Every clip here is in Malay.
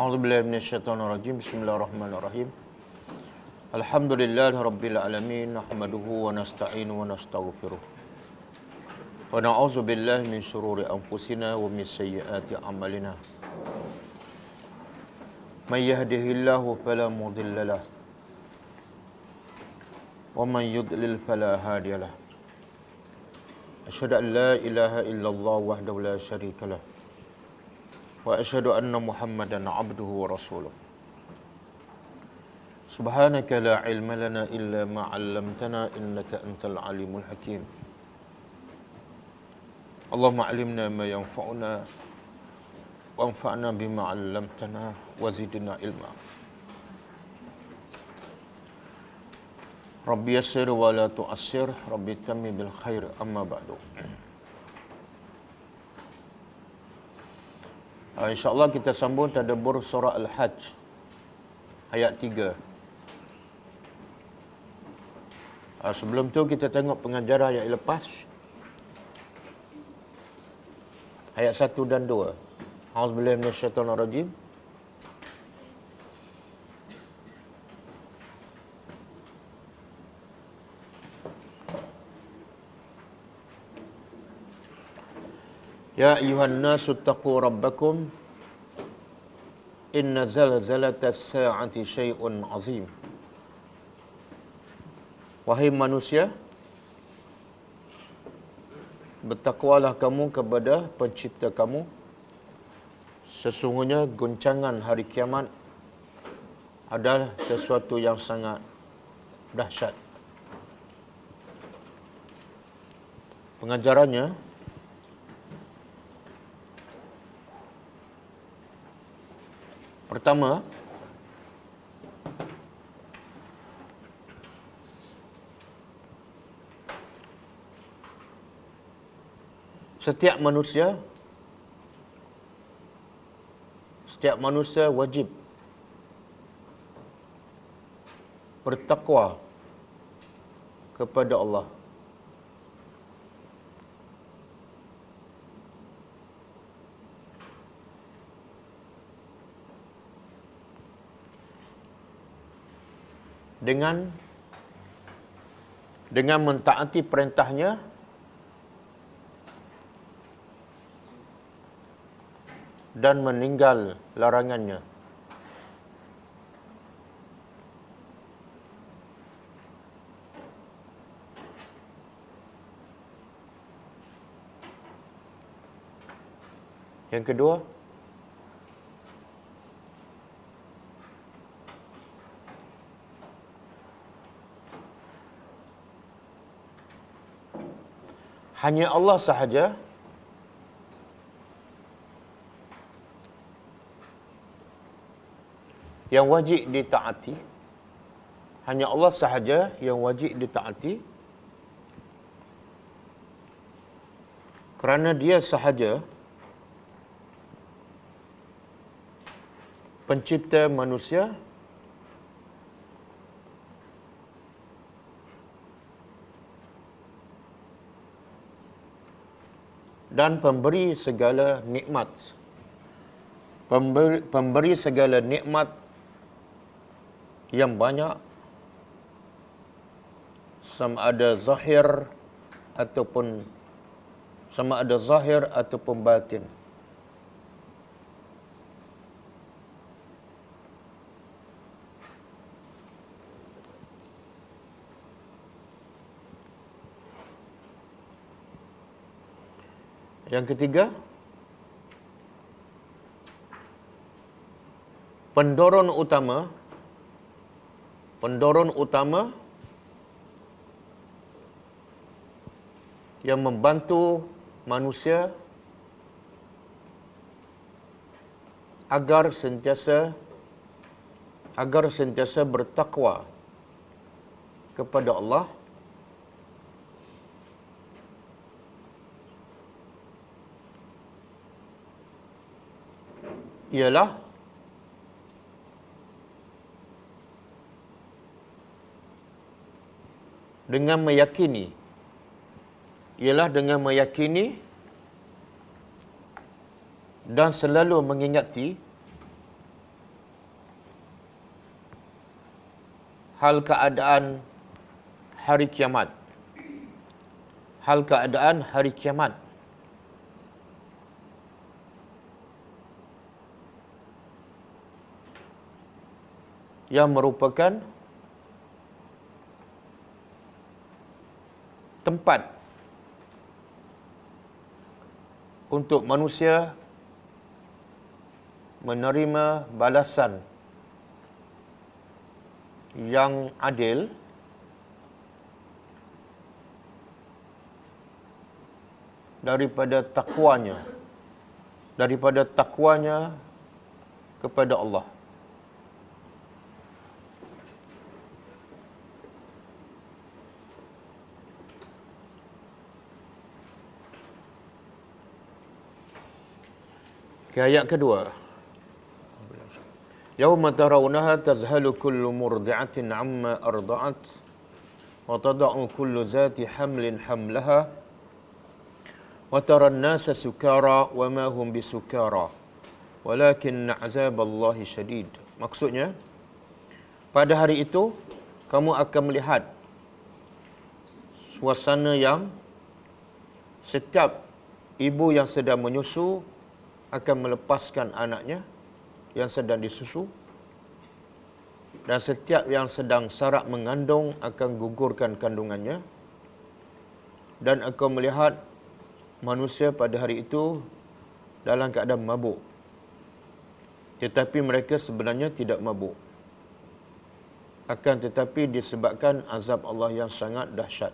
A'udzubillahi minasyaitonirrajim. Bismillahirrahmanirrahim. Alhamdulillahirabbil alamin, nahmaduhu wa nasta'inu wa nastaghfiruh. Wa na'udzubillahi min syururi anfusina wa min sayyiati a'malina. May yahdihillahu fala mudilla lahu wa man yudlil fala hadiya lahu. Asyhadu an la ilaha illallah wahdahu la syarika lahu wa asyhadu anna Muhammadan abduhu wa rasuluh. Subhanaka la ilma lana illa ma 'allamtana innaka antal alimul hakim. Allahumma 'allimna ma yanfa'una wanfa'na bima 'allamtana wa zidna ilma. Rabbi yassir wa la tu'assir, Rabbi tammi bil khair, amma ba'du. InsyaAllah kita sambung tadabbur surah Al-Hajj ayat 3. Sebelum tu kita tengok pengajaran ayat lepas, ayat 1 dan 2. A'udzubillahi minasyaitonirrajim. Ya ayuhan nasu taqu rabbakum inna zalzalatas sa'ati syai'un azim. Wahai manusia, bertakwalah kamu kepada pencipta kamu. Sesungguhnya guncangan hari kiamat adalah sesuatu yang sangat dahsyat. Pengajarannya, pertama, setiap manusia wajib bertakwa kepada Allah. Dengan mentaati perintahnya dan meninggal larangannya. Yang kedua, hanya Allah sahaja yang wajib ditaati. Hanya Allah sahaja yang wajib ditaati, kerana Dia sahaja pencipta manusia dan pemberi segala nikmat. Pemberi segala nikmat yang banyak, sama ada zahir ataupun batin. Yang ketiga, pendorong utama yang membantu manusia agar sentiasa bertakwa kepada Allah ialah dengan meyakini dan selalu mengingati hal keadaan hari kiamat. Hal keadaan hari kiamat. Yang merupakan tempat untuk manusia menerima balasan yang adil daripada takwanya kepada Allah. Ayat kedua. Yauma tarawunaha tazhalu kullu murdi'atin 'amma arda'at wa tada'u kullu zati hamlin hamlaha wa tara an-nasa sukara wa ma hum bisukara walakin 'azaballahi syadid. Maksudnya, pada hari itu kamu akan melihat suasana yang setiap ibu yang sedang menyusu akan melepaskan anaknya yang sedang disusu, dan setiap yang sedang sarak mengandung akan gugurkan kandungannya, dan akan melihat manusia pada hari itu dalam keadaan mabuk, tetapi mereka sebenarnya tidak mabuk, akan tetapi disebabkan azab Allah yang sangat dahsyat.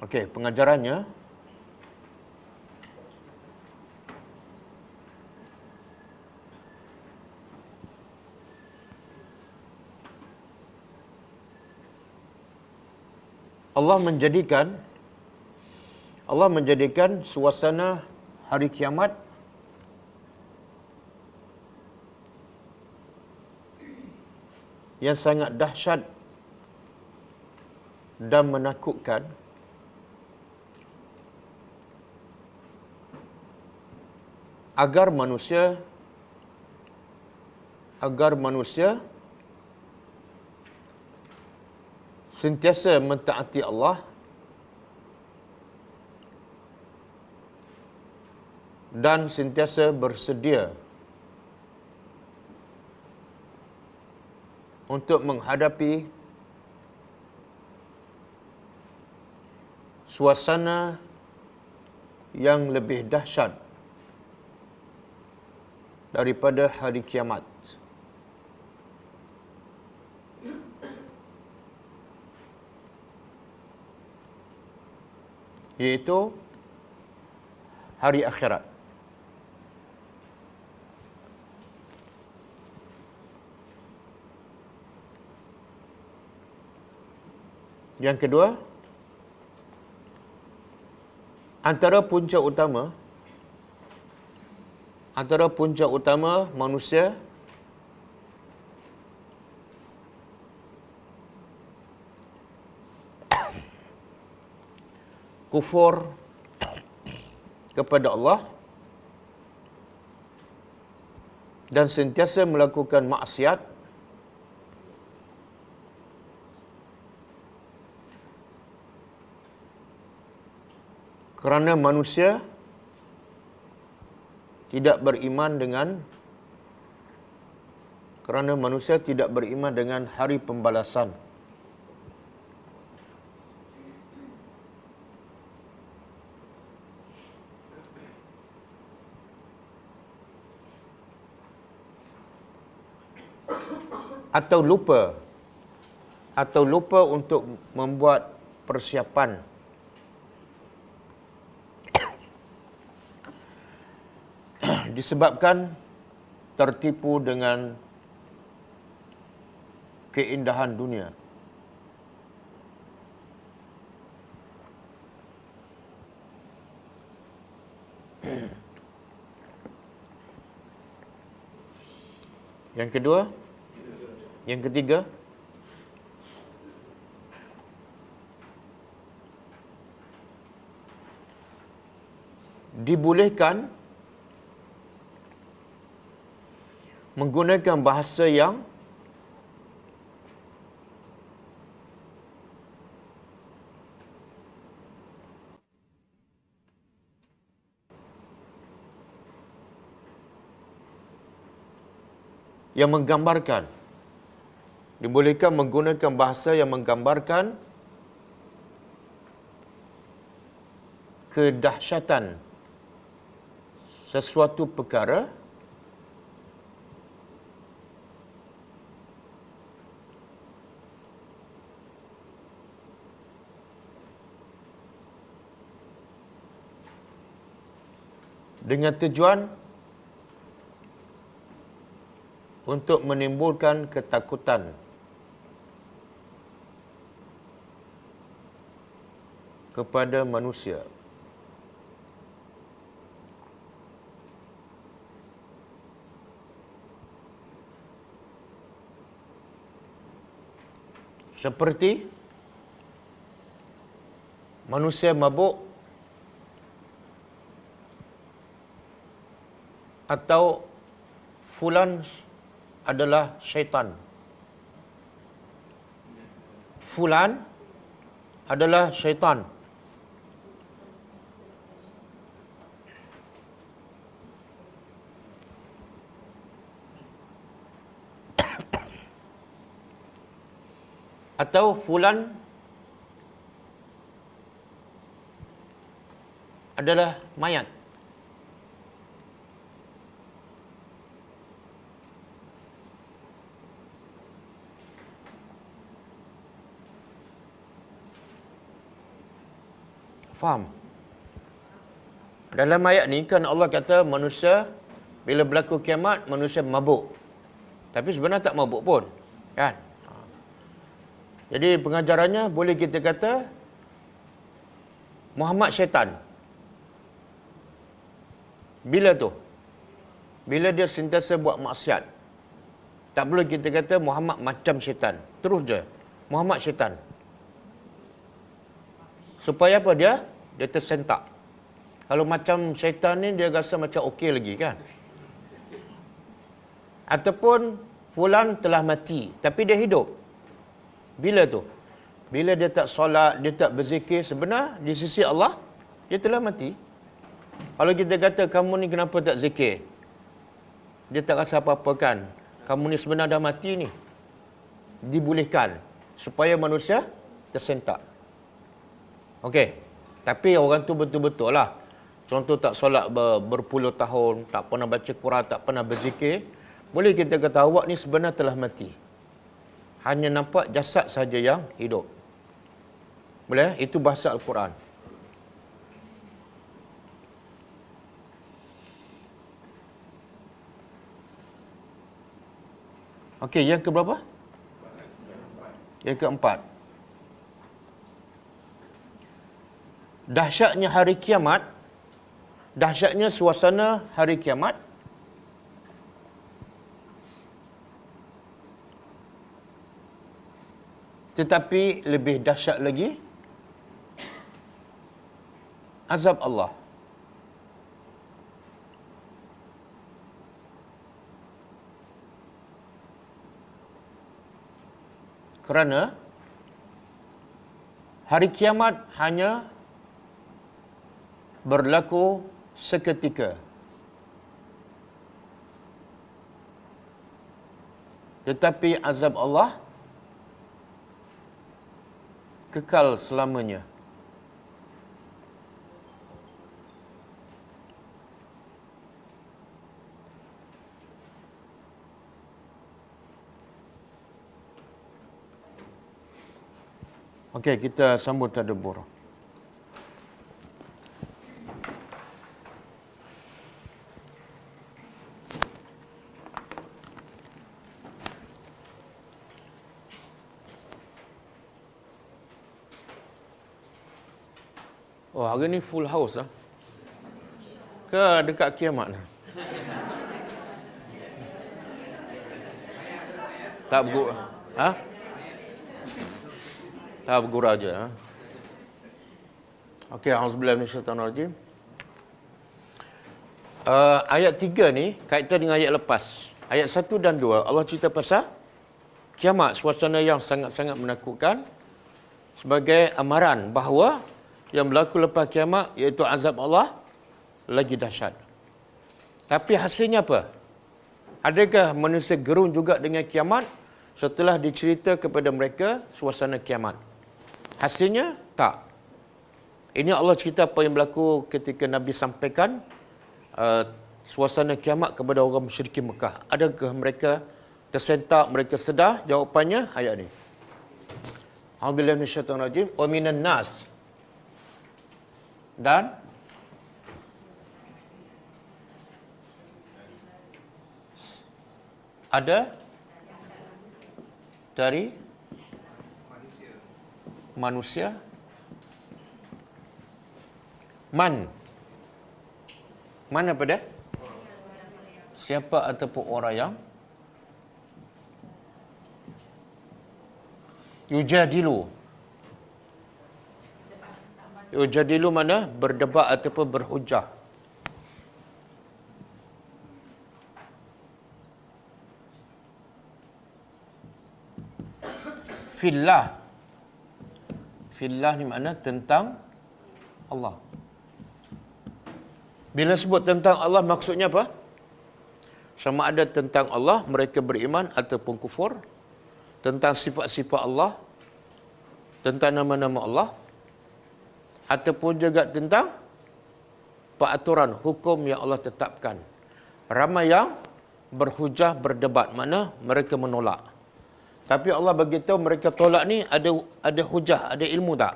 Okey, pengajarannya, Allah menjadikan suasana hari kiamat yang sangat dahsyat dan menakutkan agar manusia sentiasa mentaati Allah dan sentiasa bersedia untuk menghadapi suasana yang lebih dahsyat daripada hari kiamat. Iaitu hari akhirat. Yang kedua, antara punca utama manusia kufur kepada Allah dan sentiasa melakukan maksiat kerana manusia tidak beriman dengan hari pembalasan. Atau lupa untuk membuat persiapan disebabkan tertipu dengan keindahan dunia. Yang ketiga, dibolehkan menggunakan bahasa yang menggambarkan. Dibolehkan menggunakan bahasa yang menggambarkan kedahsyatan sesuatu perkara dengan tujuan untuk menimbulkan ketakutan kepada manusia. Seperti manusia mabuk atau fulan adalah syaitan. Fulan adalah syaitan. Atau fulan adalah mayat. Faham? Dalam ayat ni kan Allah kata manusia bila berlaku kiamat manusia mabuk. Tapi sebenarnya tak mabuk pun. Kan? Jadi pengajarannya boleh kita kata Muhammad syaitan. Bila tu? Bila dia sentiasa buat maksiat. Tak boleh kita kata Muhammad macam syaitan. Terus je. Muhammad syaitan. Supaya apa dia? Dia tersentak. Kalau macam syaitan ni dia rasa macam okey lagi kan? Ataupun fulan telah mati tapi dia hidup. Bila tu? Bila dia tak solat, dia tak berzikir, sebenarnya di sisi Allah dia telah mati. Kalau kita kata kamu ni kenapa tak zikir? Dia tak rasa apa-apa kan? Kamu ni sebenarnya dah mati ni. Dibolehkan supaya manusia tersentak. Okey. Tapi orang tu betul-betul lah. Contoh tak solat berpuluh tahun, tak pernah baca Quran, tak pernah berzikir. Boleh kita kata awak ni sebenarnya telah mati. Hanya nampak jasad saja yang hidup. Boleh? Itu bahasa Al-Quran. Okey, yang keberapa? Yang keempat. Dahsyatnya hari kiamat, dahsyatnya suasana hari kiamat, tetapi lebih dahsyat lagi azab Allah. Kerana hari kiamat hanya berlaku seketika. Tetapi azab Allah kekal selamanya. Okey, kita sambut tadabbur. Oh, hari ni full house lah. Ke dekat kiamat lah? Tak bergurau. Ha? Tak bergurau je. Ha? Okey, auzubillahi minasyaitanirrajim. Ayat 3 ni kaitan dengan ayat lepas. Ayat 1 dan 2 Allah cerita pasal kiamat, suasana yang sangat-sangat menakutkan sebagai amaran bahawa yang berlaku lepas kiamat iaitu azab Allah lagi dahsyat. Tapi hasilnya apa? Adakah manusia gerun juga dengan kiamat setelah dicerita kepada mereka suasana kiamat? Hasilnya tak. Ini Allah cerita apa yang berlaku ketika Nabi sampaikan suasana kiamat kepada orang musyrikin Mekah. Adakah mereka tersentak, mereka sedar? Jawapannya ayat ini. A'udzubillahi minasyaitonir rajim. Wa minan nas. Dan ada dari manusia. Man apa dia? Siapa ataupun orang yang yujadilu mana? Berdebat ataupun berhujah. Fillah ni mana? Tentang Allah. Bila sebut tentang Allah maksudnya apa? Sama ada tentang Allah mereka beriman ataupun kufur, tentang sifat-sifat Allah, tentang nama-nama Allah, ataupun juga tentang peraturan hukum yang Allah tetapkan. Ramai yang berhujah, berdebat, mana mereka menolak. Tapi Allah beritahu mereka tolak ni ada hujah, ada ilmu tak?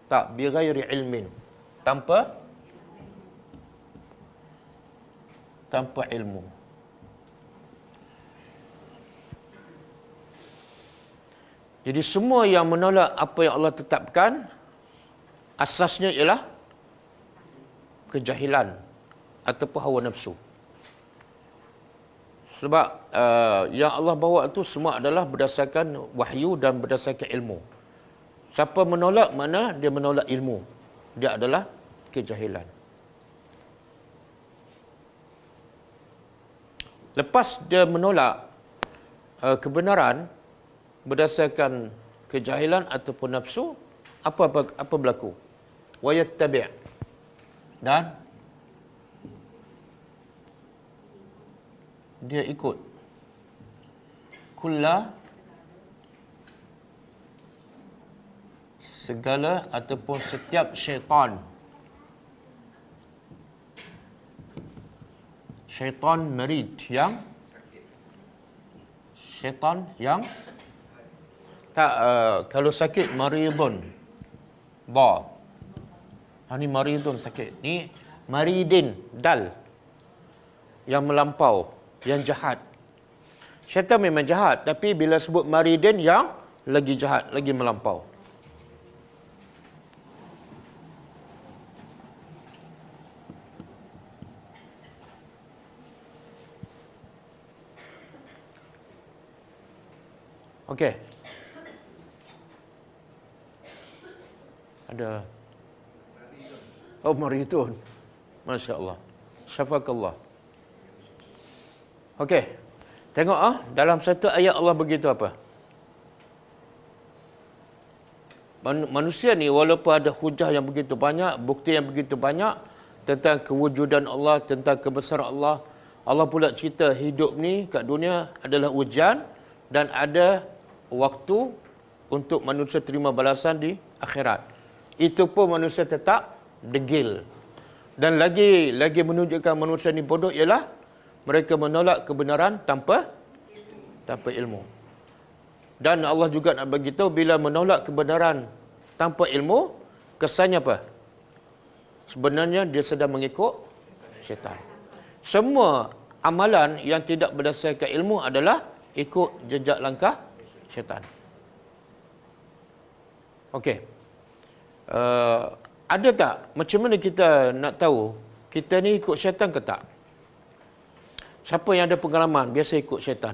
Tak, bi ghairi ilmin. Tanpa ilmu. Jadi semua yang menolak apa yang Allah tetapkan, asasnya ialah kejahilan ataupun hawa nafsu. Sebab yang Allah bawa itu semua adalah berdasarkan wahyu dan berdasarkan ilmu. Siapa menolak, mana dia menolak ilmu. Dia adalah kejahilan. Lepas dia menolak kebenaran berdasarkan kejahilan ataupun nafsu, apa berlaku? Wa yattabi', dan dia ikut segala ataupun setiap syaitan marid, syaitan yang tak, kalau sakit maridun ba, ni maridun sakit, ni maridin dal, yang melampau, yang jahat. Syaitan memang jahat, tapi bila sebut maridin yang lagi jahat, lagi melampau. Okey. Ada. Oh, maridun. Masya Allah. Syafakallah. Okey. Tengok dalam satu ayat Allah begitu apa? Manusia ni walaupun ada hujah yang begitu banyak, bukti yang begitu banyak tentang kewujudan Allah, tentang kebesaran Allah. Allah pula cerita hidup ni kat dunia adalah ujian dan ada waktu untuk manusia terima balasan di akhirat. Itu pun manusia tetap degil. Dan lagi menunjukkan manusia ni bodoh ialah mereka menolak kebenaran tanpa ilmu. Dan Allah juga nak beritahu bila menolak kebenaran tanpa ilmu, kesannya apa? Sebenarnya dia sedang mengikut syaitan. Semua amalan yang tidak berdasarkan ilmu adalah ikut jejak langkah syaitan. Okey. Ada tak? Macam mana kita nak tahu kita ni ikut syaitan ke tak? Siapa yang ada pengalaman biasa ikut syaitan?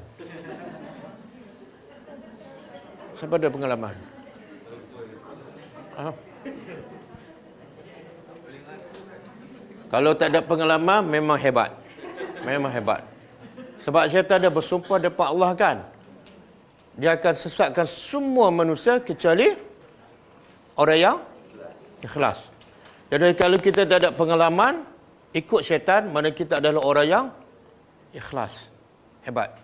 Siapa ada pengalaman? Kalau tak ada pengalaman memang hebat. Memang hebat. Sebab syaitan dia bersumpah depan Allah kan. Dia akan sesatkan semua manusia kecuali orang yang ikhlas. Jadi kalau kita tak ada pengalaman, ikut syaitan, mana kita adalah orang yang ikhlas. Hebat.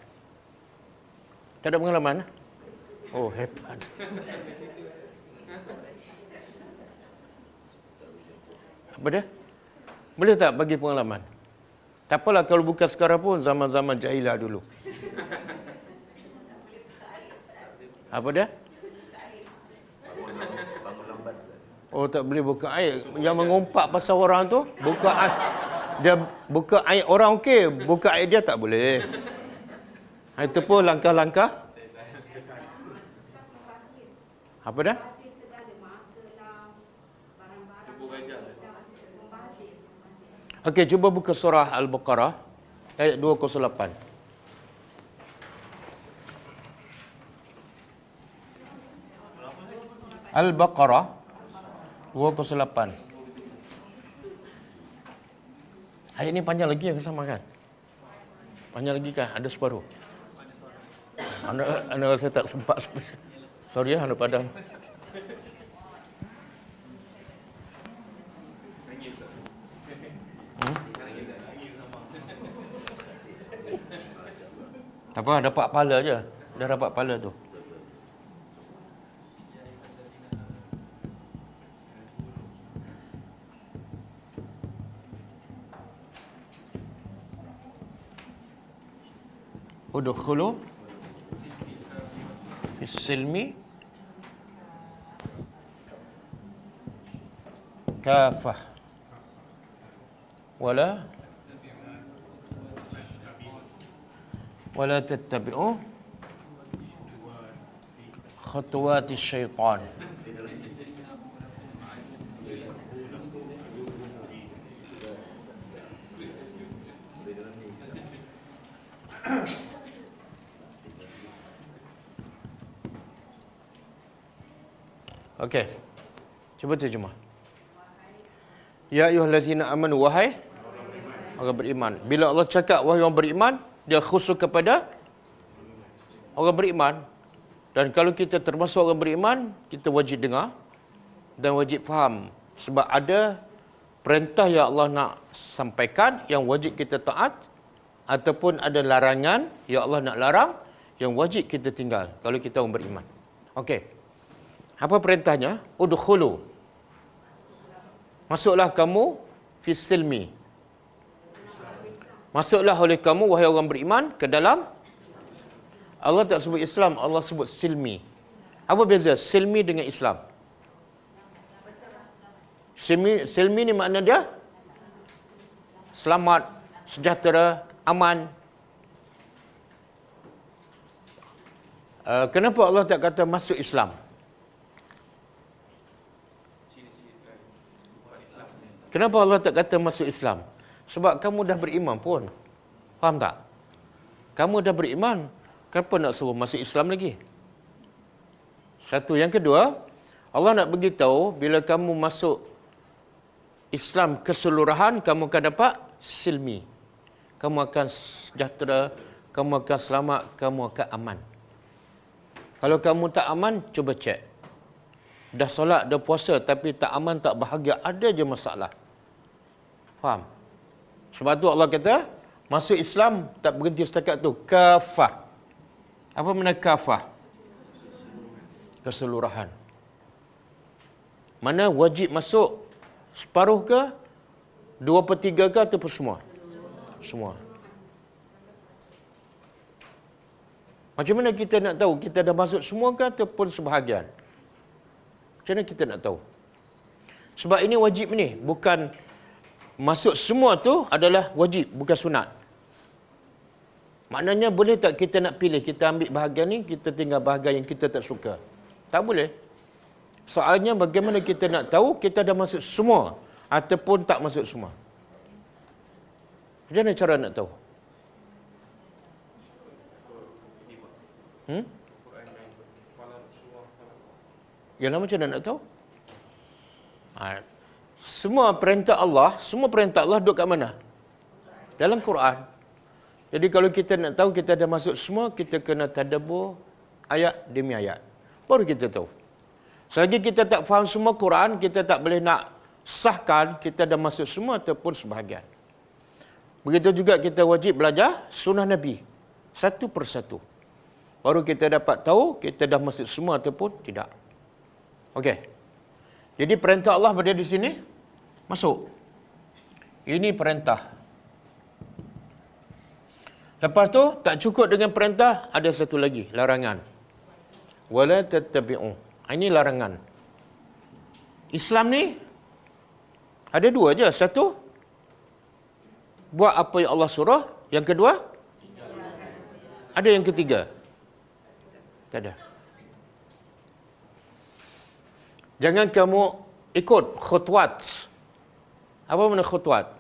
Tak ada pengalaman? Oh, hebat. Apa dia? Boleh tak bagi pengalaman? Tak apalah kalau bukan sekarang pun, zaman-zaman jahilah dulu. Apa dia? Oh, tak boleh buka air. Yang mengumpat pasal orang tu, buka air. Dia buka air orang okey, buka air dia tak boleh. Itu pun langkah-langkah. Apa dah? Okey, cuba buka surah Al-Baqarah ayat 208. Al-Baqarah 208. Ayat ni panjang lagi ke sama kan? Panjang lagi kan? Ada separuh. Anda rasa tak sempat. Sorry ya, anda padam. Tak apa, dapat pahala je. Dah dapat pahala tu. Udkhulu fis-silmi kafah wala tattabi'u khutuwati syaitan. Okey. Cuba terjemah. Ya ayyuhallazina amanu, wahai orang beriman. Bila Allah cakap wahai orang beriman, dia khusus kepada orang beriman. Dan kalau kita termasuk orang beriman, kita wajib dengar dan wajib faham. Sebab ada perintah yang Allah nak sampaikan yang wajib kita taat, ataupun ada larangan yang Allah nak larang yang wajib kita tinggal kalau kita orang beriman. Okey. Apa perintahnya? Udkhulu. Masuklah kamu fis silmi. Masuklah oleh kamu wahai orang beriman ke dalam. Allah tak sebut Islam, Allah sebut silmi. Apa beza silmi dengan Islam? Silmi ni makna dia selamat, sejahtera, aman. Kenapa Allah tak kata masuk Islam? Kenapa Allah tak kata masuk Islam? Sebab kamu dah beriman pun. Faham tak? Kamu dah beriman, kenapa nak suruh masuk Islam lagi? Satu. Yang kedua, Allah nak beritahu bila kamu masuk Islam keseluruhan, kamu akan dapat silmi. Kamu akan sejahtera, kamu akan selamat, kamu akan aman. Kalau kamu tak aman, cuba cek. Dah solat, dah puasa, tapi tak aman, tak bahagia, ada je masalah. Faham? Sebab tu Allah kata, masuk Islam tak berhenti setakat tu. Kafah. Apa makna kafah? Keseluruhan. Mana wajib masuk separuh ke, 2/3 ke, ataupun semua? Semua. Macam mana kita nak tahu kita dah masuk semua ke ataupun sebahagian? Macam mana kita nak tahu? Sebab ini wajib ni, bukan masuk semua tu adalah wajib, bukan sunat. Maknanya boleh tak kita nak pilih, kita ambil bahagian ni, kita tinggal bahagian yang kita tak suka? Tak boleh. Soalnya bagaimana kita nak tahu kita dah masuk semua ataupun tak masuk semua? Macam mana cara nak tahu? Yalah, macam mana nak tahu? Semua perintah Allah duduk kat mana? Dalam Quran. Jadi kalau kita nak tahu kita dah masuk semua, kita kena tadabbur ayat demi ayat. Baru kita tahu. Selagi kita tak faham semua Quran, kita tak boleh nak sahkan kita dah masuk semua ataupun sebahagian. Begitu juga kita wajib belajar sunnah Nabi. Satu persatu. Baru kita dapat tahu kita dah masuk semua ataupun tidak. Okey. Jadi perintah Allah berada di sini. Masuk. Ini perintah. Lepas tu, tak cukup dengan perintah, ada satu lagi, larangan. Wala tattabi'u. Ini larangan. Islam ni, ada dua je. Satu, buat apa yang Allah suruh. Yang kedua, ada yang ketiga. Tak ada. Jangan kamu ikut khutwat. Apa makna khutwat?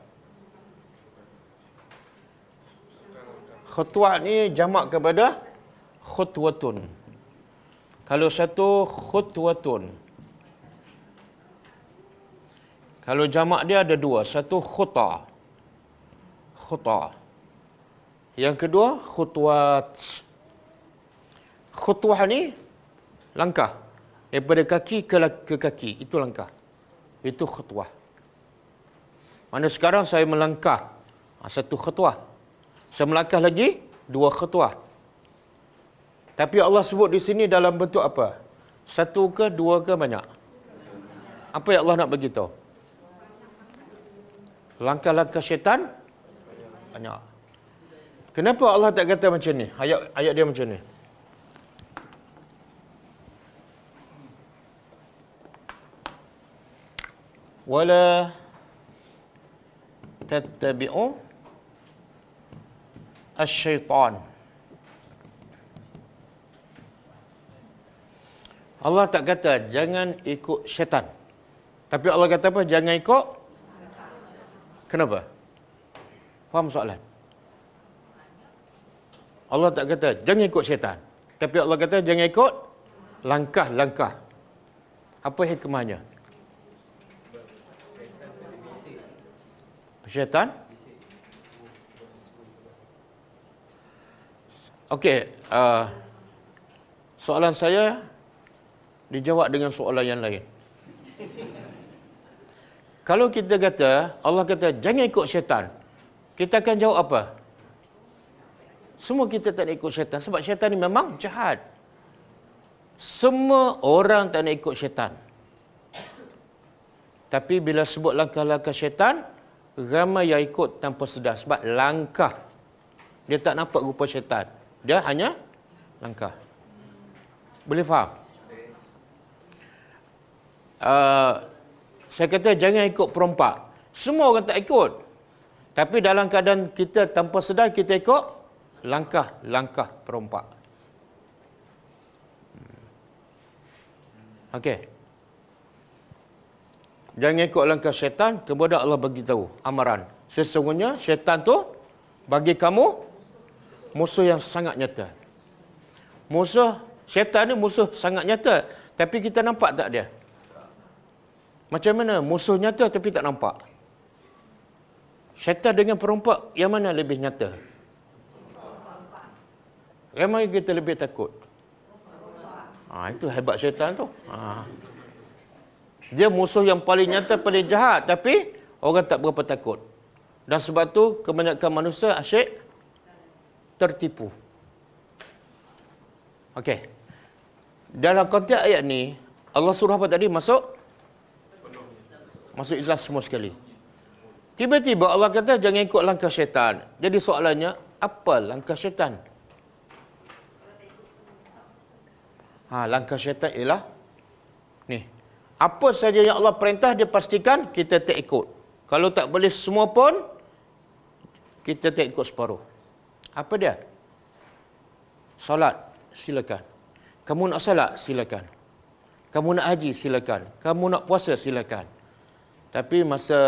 Khutwat ni jamak kepada khutwatun. Kalau satu khutwatun. Kalau jamak dia ada dua. Satu khuta. Khuta. Yang kedua khutwat. Khutwah ni langkah. Daripada kaki ke kaki. Itu langkah. Itu khutwah. Mana sekarang saya melangkah. Satu khutwah. Saya melangkah lagi, dua khutwah. Tapi Allah sebut di sini dalam bentuk apa? Satu ke, dua ke, banyak? Apa yang Allah nak bagi tahu? Langkah-langkah syaitan? Banyak. Kenapa Allah tak kata macam ni? Ayat dia macam ni. Wala tattabi'u asy-syaitan. Allah tak kata jangan ikut syaitan. Tapi Allah kata apa? Jangan ikut. Kenapa? Faham soalan? Allah tak kata jangan ikut syaitan. Tapi Allah kata jangan ikut langkah-langkah. Apa hikmahnya? Syaitan? Okey, soalan saya dijawab dengan soalan yang lain. Kalau kita kata, Allah kata jangan ikut syaitan, kita akan jawab apa? Semua kita tak nak ikut syaitan sebab syaitan ni memang jahat. Semua orang tak nak ikut syaitan. Tapi bila sebut langkah-langkah syaitan, ramai yang ikut tanpa sedar sebab langkah. Dia tak nampak rupa syaitan. Dia hanya langkah. Boleh faham? Saya kata jangan ikut perompak. Semua orang tak ikut. Tapi dalam keadaan kita tanpa sedar, kita ikut langkah-langkah perompak. Okey. Jangan ikut langkah syaitan, kemudian Allah bagi tahu amaran. Sesungguhnya syaitan tu bagi kamu musuh yang sangat nyata. Musuh syaitan ni musuh sangat nyata, tapi kita nampak tak dia? Macam mana musuh nyata tapi tak nampak? Syaitan dengan perompak yang mana lebih nyata? Yang mana kita lebih takut? Itu hebat syaitan tu. Dia musuh yang paling nyata, paling jahat, tapi orang tak berapa takut. Dan sebab tu kebanyakan manusia asyik tertipu. Okey. Dalam konteks ayat ni, Allah suruh apa tadi? Masuk Islam semua sekali. Tiba-tiba Allah kata jangan ikut langkah syaitan. Jadi soalannya, apa langkah syaitan? Langkah syaitan ialah ni. Apa saja yang Allah perintah, dia pastikan kita tak ikut. Kalau tak boleh semua pun, kita tak ikut separuh. Apa dia? Solat, silakan. Kamu nak solat, silakan. Kamu nak haji, silakan. Kamu nak puasa, silakan. Tapi masa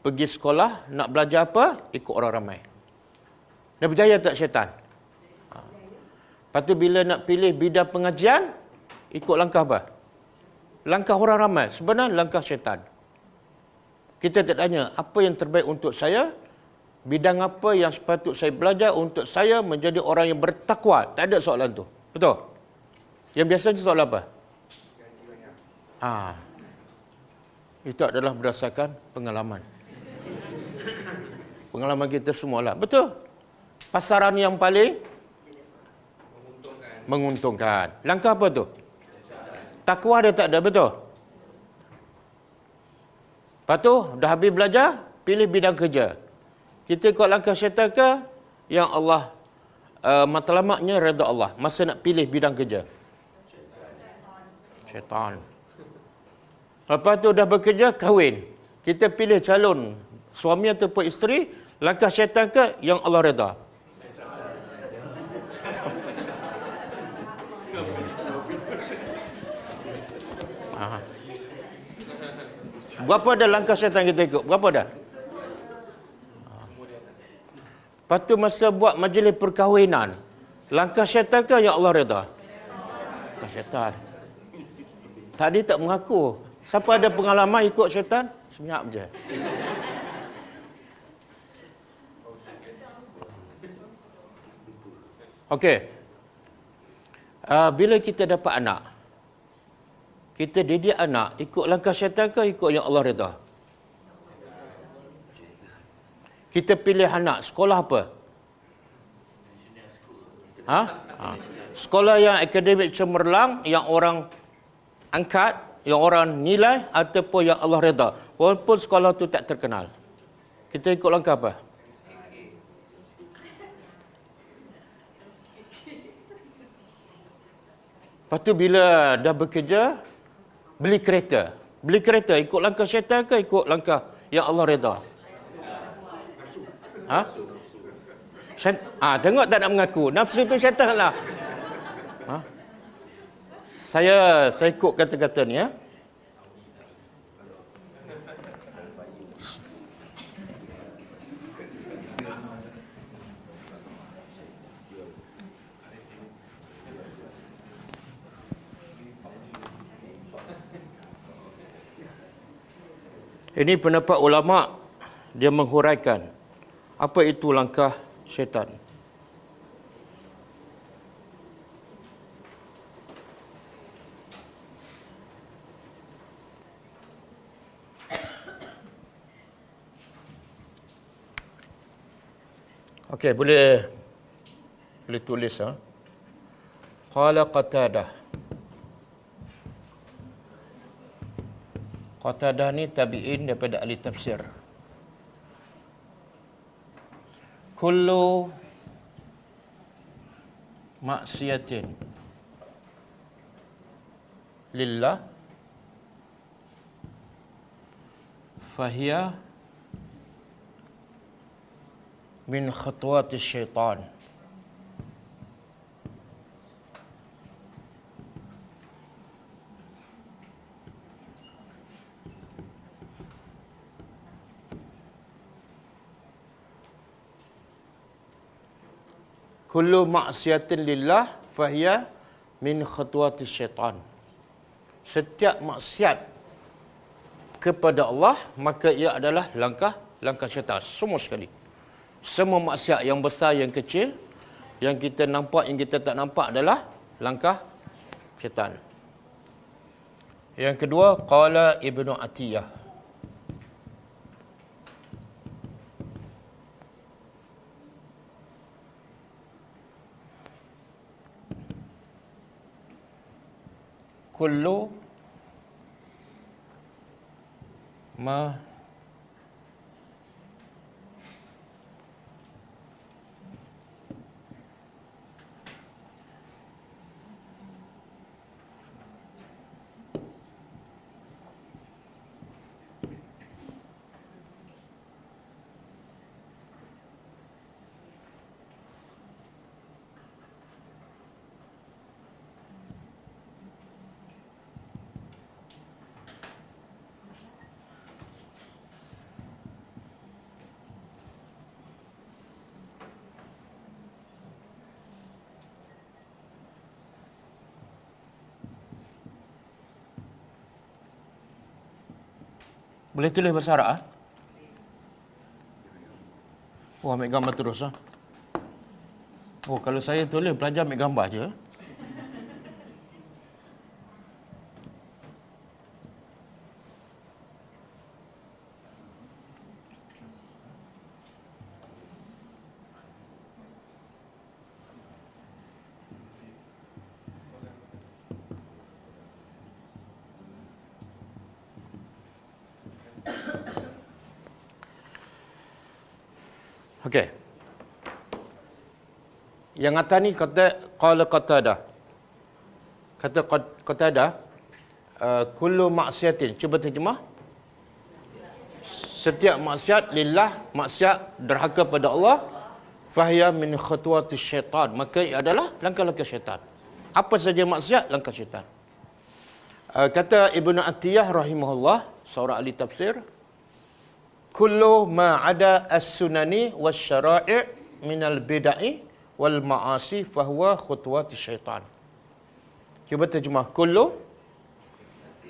pergi sekolah, nak belajar apa? Ikut orang ramai. Dia berjaya tak syaitan? Lepas tu bila nak pilih bidang pengajian, ikut langkah apa? Langkah orang ramai. Sebenarnya langkah syaitan. Kita tak tanya, apa yang terbaik untuk saya? bidang apa yang sepatut saya belajar untuk saya menjadi orang yang bertakwa. Tak ada soalan tu. Betul? Yang biasanya soalan apa? Itu adalah berdasarkan pengalaman. Pengalaman kita semualah. Betul. Pasaran yang paling menguntungkan. Langkah apa tu? Takwa dia tak ada, betul? Lepas tu, dah habis belajar, pilih bidang kerja. Kita ikut langkah syaitan ke? Yang Allah, matlamatnya redha Allah. Masa nak pilih bidang kerja. Syaitan. Lepas tu dah bekerja, kahwin. Kita pilih calon suami ataupun isteri, langkah syaitan ke? Yang Allah redha. Berapa dah langkah syaitan kita ikut? Berapa dah? Lepas tu masa buat majlis perkahwinan, langkah syaitan ke yang Allah redha? Langkah syaitan. Tadi tak mengaku. Siapa ada pengalaman ikut syaitan? Senyap je. Okey. Bila kita dapat anak, kita didik anak ikut langkah syaitan ke ikut yang Allah redha? Kita pilih anak sekolah apa? Sekolah yang akademik cemerlang, yang orang angkat, yang orang nilai, ataupun yang Allah redha. Walaupun sekolah tu tak terkenal. Kita ikut langkah apa? Lepas tu bila dah bekerja, beli kereta. Beli kereta ikut langkah syaitan ke ikut langkah yang Allah redha? Tengok tak nak mengaku. Nafsu tu syaitan lah. Saya ikut kata-kata ni, ya. Ini pendapat ulama, dia menghuraikan apa itu langkah syaitan. Okey, boleh tulis, Qala Qatadah. Qatadah ni tabi'in daripada ahli tafsir. Kullu maksiatin lillah fahiya min khutuwati syaitan. Kullu maksiatin lillah fahiya min khutuwati syaitan. Setiap maksiat kepada Allah, maka ia adalah langkah syaitan. Semua sekali. Semua maksiat yang besar, yang kecil, yang kita nampak, yang kita tak nampak adalah langkah syaitan. Yang kedua, qala Ibnu Atiyah. Kullu ma boleh tulis bahasa Arab? Wah, ambil gambar terus lah. Oh, kalau saya tulis, pelajar ambil gambar je. Okey. Yang atas ni kata qala Qatadah. Kata Qatadah, kullu maksiatin. Cuba terjemah. Setiap maksiat lillah, maksiat derhaka pada Allah, fahiya min khutuwati syaitan. Maka ia adalah langkah-langkah syaitan. Apa saja maksiat, langkah syaitan. Kata Ibnu Atiyah rahimahullah, seorang ahli tafsir, kullu ma ada as-sunani wasyara'i' minal bid'ah wal ma'asi fahuwa khutuwati syaitan. Cuba terjemah. Kullu,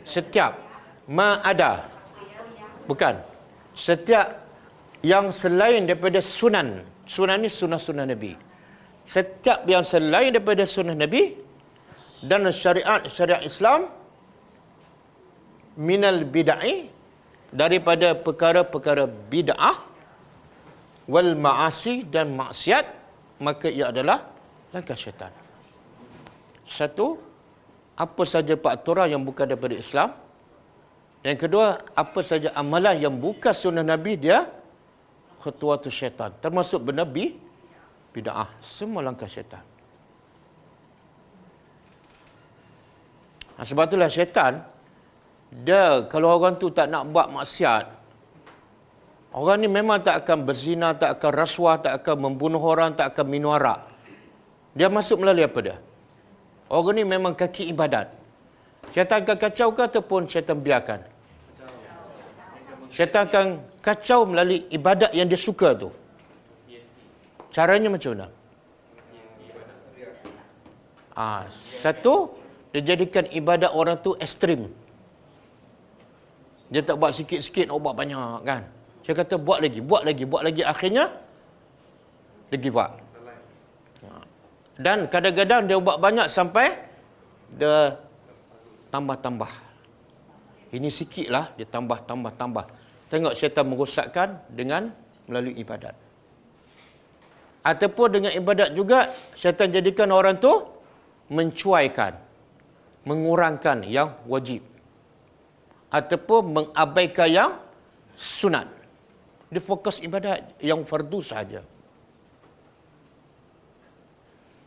setiap, ma ada, bukan, setiap yang selain daripada sunan. Sunan ni sunnah-sunnah Nabi. Setiap yang selain daripada sunnah Nabi dan syariat Islam, minal bid'ah, daripada perkara-perkara bid'ah, wal ma'asi, dan maksiat, maka ia adalah langkah syaitan. Satu, apa saja peraturan yang bukan daripada Islam. Yang kedua, apa saja amalan yang bukan sunnah Nabi, dia khutuwatus syaitan. Termasuk benda bid'ah. Semua langkah syaitan. Sebab itulah syaitan, dia kalau orang tu tak nak buat maksiat, orang ni memang tak akan berzina, tak akan rasuah, tak akan membunuh orang, tak akan minum arak. Dia masuk melalui apa dia? Orang ni memang kaki ibadat. Syaitan akan kacau ke ataupun syaitan biarkan? Syaitan akan kacau melalui ibadat yang dia suka tu. Caranya macam mana? Satu, dia jadikan ibadat orang tu ekstrim. Dia tak buat sikit-sikit, nak buat banyak kan. Saya kata buat lagi. Akhirnya, dia give up. Dan kadang-kadang dia buat banyak sampai dia tambah-tambah. Ini sikit lah, dia tambah. Tengok syaitan merosakkan dengan melalui ibadat. Ataupun dengan ibadat juga, syaitan jadikan orang tu mencuaikan, mengurangkan yang wajib. Ataupun mengabaikan yang sunat. Dia fokus ibadat yang fardu sahaja.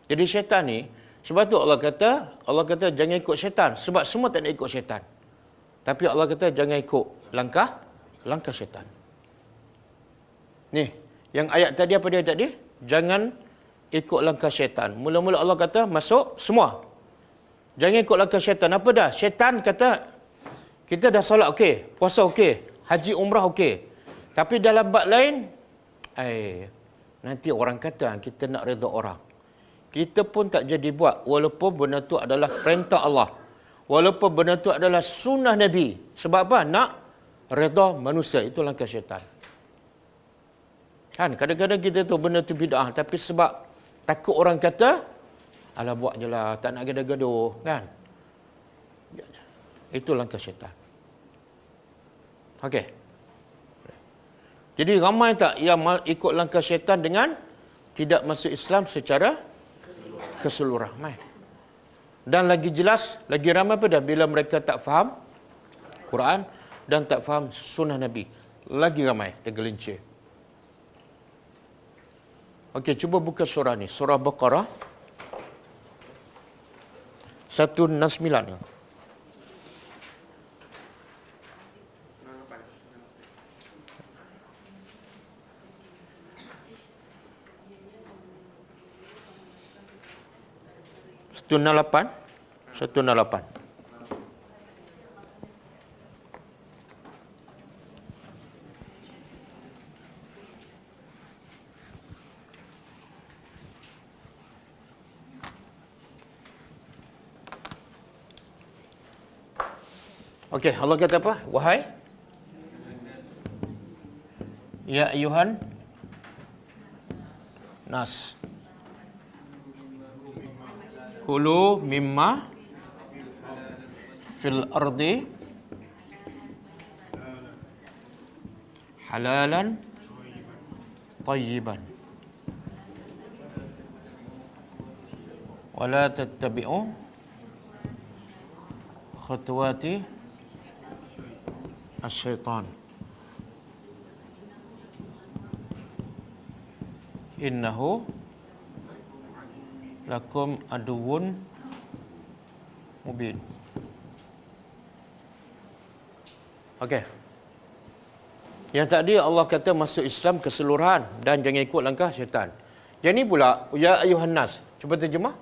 Jadi syaitan ni, sebab tu Allah kata jangan ikut syaitan. Sebab semua tak nak ikut syaitan. Tapi Allah kata jangan ikut langkah syaitan. Ni, yang ayat tadi apa dia tadi? Jangan ikut langkah syaitan. Mula-mula Allah kata masuk semua. Jangan ikut langkah syaitan. Apa dah? Syaitan kata, kita dah solat okey, puasa okey, haji umrah okey. Tapi dalam bab lain, nanti orang kata kita nak redha orang. Kita pun tak jadi buat walaupun benda tu adalah perintah Allah. Walaupun benda tu adalah sunnah Nabi. Sebab apa? Nak redha manusia. Itu langkah syaitan. Kan kadang-kadang kita tu benda tu bid'ah, tapi sebab takut orang kata, alah buat je lah, tak nak gaduh-gaduh, kan? Itu langkah syaitan. Okey. Jadi ramai tak yang ikut langkah syaitan dengan tidak masuk Islam secara keseluruhan. Dan lagi jelas, lagi ramai pada bila mereka tak faham Quran dan tak faham sunnah Nabi. Lagi ramai tergelincir. Okey, cuba buka surah ni. Surah Baqarah 169. Satu 168. Okey, Allah kata apa? Wahai ya ayuhan nas. Kulu mimma fil ardi halalan tayyiban wala tattabi'u khutuwati asyaitan innahu lakum aduwwun mubin. Okey. Yang tadi Allah kata masuk Islam keseluruhan dan jangan ikut langkah syaitan. Yang ni pula ya ayuhan nas. Cuba terjemah.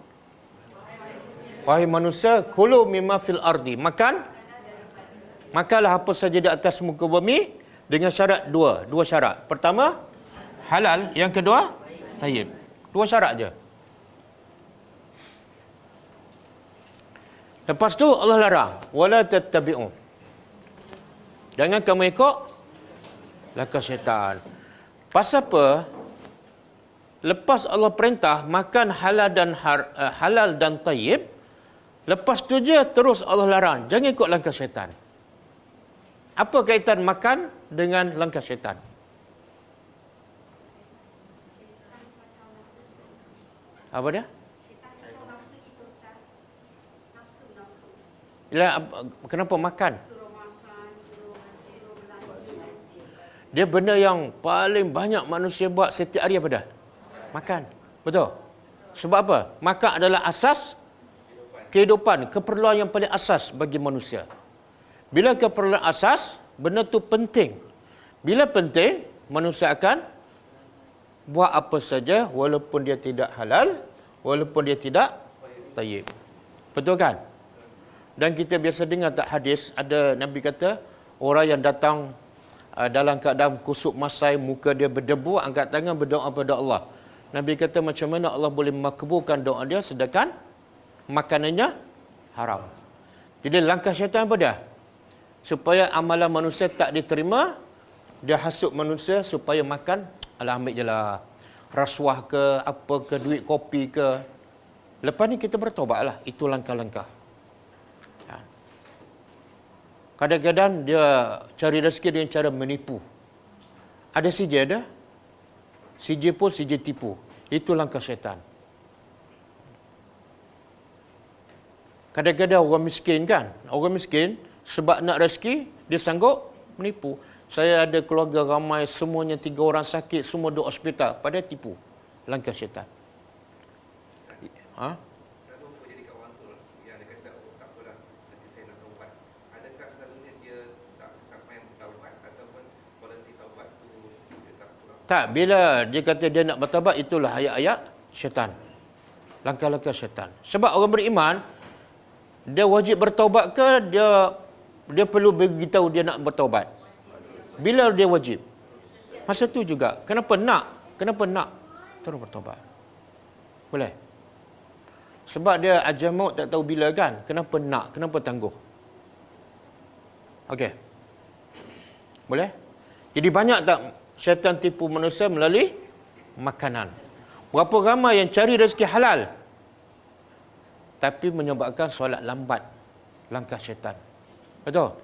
Wahai manusia, kulu mimma fil ardi. Makanlah apa saja di atas muka bumi dengan syarat dua syarat. Pertama, halal, yang kedua, tayyib. Dua syarat je. Lepas tu Allah larang, wala tattabi'u. Jangan kamu ikut langkah syaitan. Pasal apa? Lepas Allah perintah makan halal dan tayyib, lepas tu je terus Allah larang, jangan ikut langkah syaitan. Apa kaitan makan dengan langkah syaitan? Apa dia? Kenapa makan? Dia benda yang paling banyak manusia buat setiap hari apa dah? Makan. Betul? Sebab apa? Makan adalah asas kehidupan, keperluan yang paling asas bagi manusia. Bila keperluan asas, benda tu penting. Bila penting, manusia akan buat apa saja walaupun dia tidak halal, walaupun dia tidak tayyib. Betul kan? Dan kita biasa dengar tak hadis, ada Nabi kata, orang yang datang dalam keadaan kusuk masai, muka dia berdebu, angkat tangan berdoa kepada Allah. Nabi kata macam mana Allah boleh makbulkan doa dia sedangkan makanannya haram. Jadi langkah syaitan apa dia? Supaya amalan manusia tak diterima, dia hasut manusia supaya makan, alah ambil je lah. Rasuah ke, apa ke, duit kopi ke. Lepas ni kita bertaubatlah. Itu langkah-langkah. Kadang-kadang dia cari rezeki dengan cara menipu. Ada CJ ada. CJ pun CJ tipu. Itu langkah syaitan. Kadang-kadang orang miskin kan. Orang miskin sebab nak rezeki, dia sanggup menipu. Saya ada keluarga ramai, semuanya 3 orang sakit, semua duduk hospital. Padahal tipu. Langkah syaitan. Ha? Tak, bila dia kata dia nak bertaubat, itulah ayat-ayat syaitan. Langkah-langkah syaitan. Sebab orang beriman, dia wajib bertaubat ke, dia perlu beritahu dia nak bertaubat? Bila dia wajib? Masa tu juga. Kenapa nak? Terus bertaubat. Boleh? Sebab dia ajal maut tak tahu bila kan? Kenapa nak? Kenapa tangguh? Okey. Boleh? Jadi banyak tak syaitan tipu manusia melalui makanan? Berapa ramai yang cari rezeki halal tapi menyebabkan solat lambat? Langkah syaitan. Betul?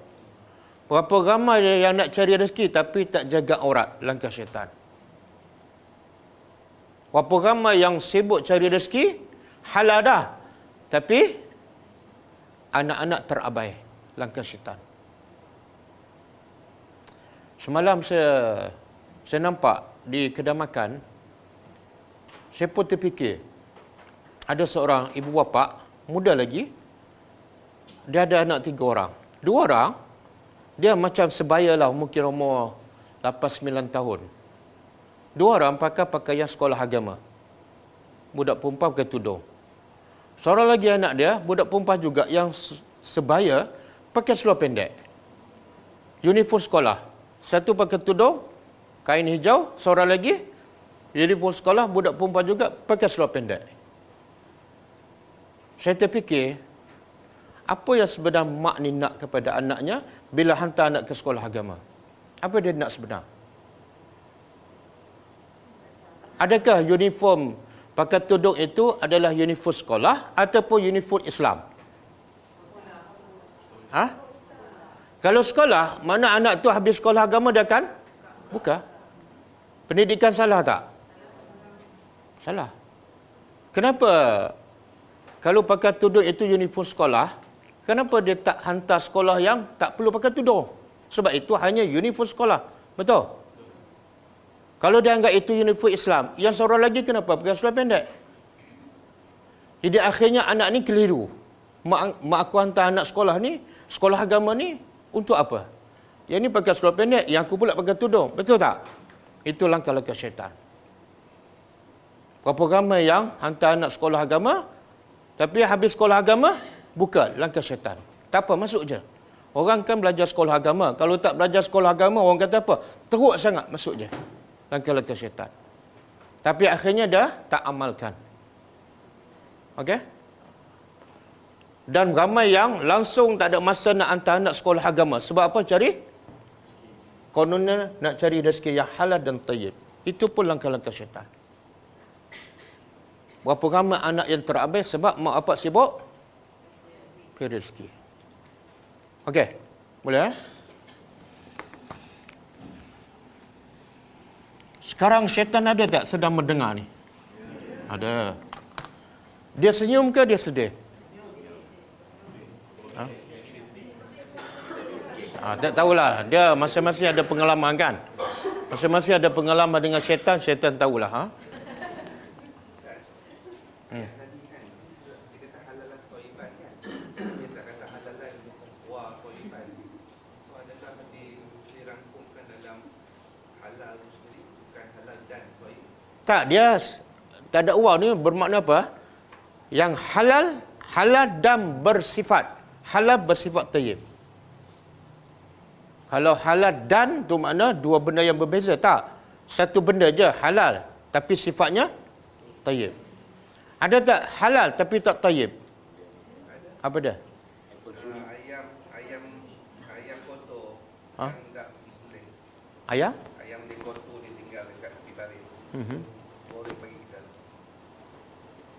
Berapa ramai yang nak cari rezeki tapi tak jaga aurat? Langkah syaitan. Berapa ramai yang sibuk cari rezeki halal dah tapi anak-anak terabai? Langkah syaitan. Semalam saya nampak di kedai makan, saya pun terfikir, ada seorang ibu bapa, muda lagi, dia ada anak 3 orang. 2 orang, dia macam sebaya lah, mungkin umur 8-9 tahun. 2 orang pakai pakaian sekolah agama. Budak perempuan pakai tudung. Seorang lagi anak dia, budak perempuan juga yang sebaya, pakai seluar pendek. Uniform sekolah. Satu pakai tudung, kain hijau, seorang lagi, uniform sekolah, budak perempuan juga, pakai seluar pendek. Saya terfikir, apa yang sebenar mak ni nak kepada anaknya bila hantar anak ke sekolah agama? Apa dia nak sebenar? Adakah uniform pakai tudung itu adalah uniform sekolah ataupun uniform Islam? Ha? Kalau sekolah, mana anak tu habis sekolah agama dia kan? Buka. Pendidikan salah tak? Salah. Kenapa kalau pakai tudung itu uniform sekolah, kenapa dia tak hantar sekolah yang tak perlu pakai tudung? Sebab itu hanya uniform sekolah. Betul? Kalau dia anggap itu uniform Islam, yang seorang lagi kenapa pakai seluar pendek? Jadi akhirnya anak ni keliru. Mak aku hantar anak sekolah ni, sekolah agama ni, untuk apa? Yang ni pakai seluar pendek, yang aku pula pakai tudung. Betul tak? Itu langkah-langkah syaitan. Berapa ramai yang hantar anak sekolah agama, tapi habis sekolah agama, buka langkah syaitan. Tak apa, masuk je. Orang kan belajar sekolah agama. Kalau tak belajar sekolah agama, orang kata apa? Teruk sangat, masuk je. Langkah-langkah syaitan. Tapi akhirnya dah tak amalkan. Okey? Dan ramai yang langsung tak ada masa nak hantar anak sekolah agama. Sebab apa? Cari? Kononnya nak cari rezeki yang halal dan tayyib. Itu pun langkah-langkah syaitan. Berapa ramai anak yang terabais sebab mak bapak sibuk cari rezeki. Okey? Boleh? Sekarang syaitan ada tak sedang mendengar ni? Ada. Dia senyum ke dia sedih? Tak tahulah. Dia masing-masing ada pengalaman kan? Masing-masing ada pengalaman dengan syaitan, syaitan tahulah. Ha? Tak, dia tak ada waw ni bermakna apa? Yang halal dan bersifat. Halal bersifat tayyib. Kalau halal dan tu makna dua benda yang berbeza. Tak. Satu benda je halal tapi sifatnya tayyib. Ada tak halal tapi tak tayyib? Apa dia? Ayam kotor Ha? yang tak disembelih. Ayam? Ayam dia kotor dia tinggal dekat tepi parit. Boleh bagi kita.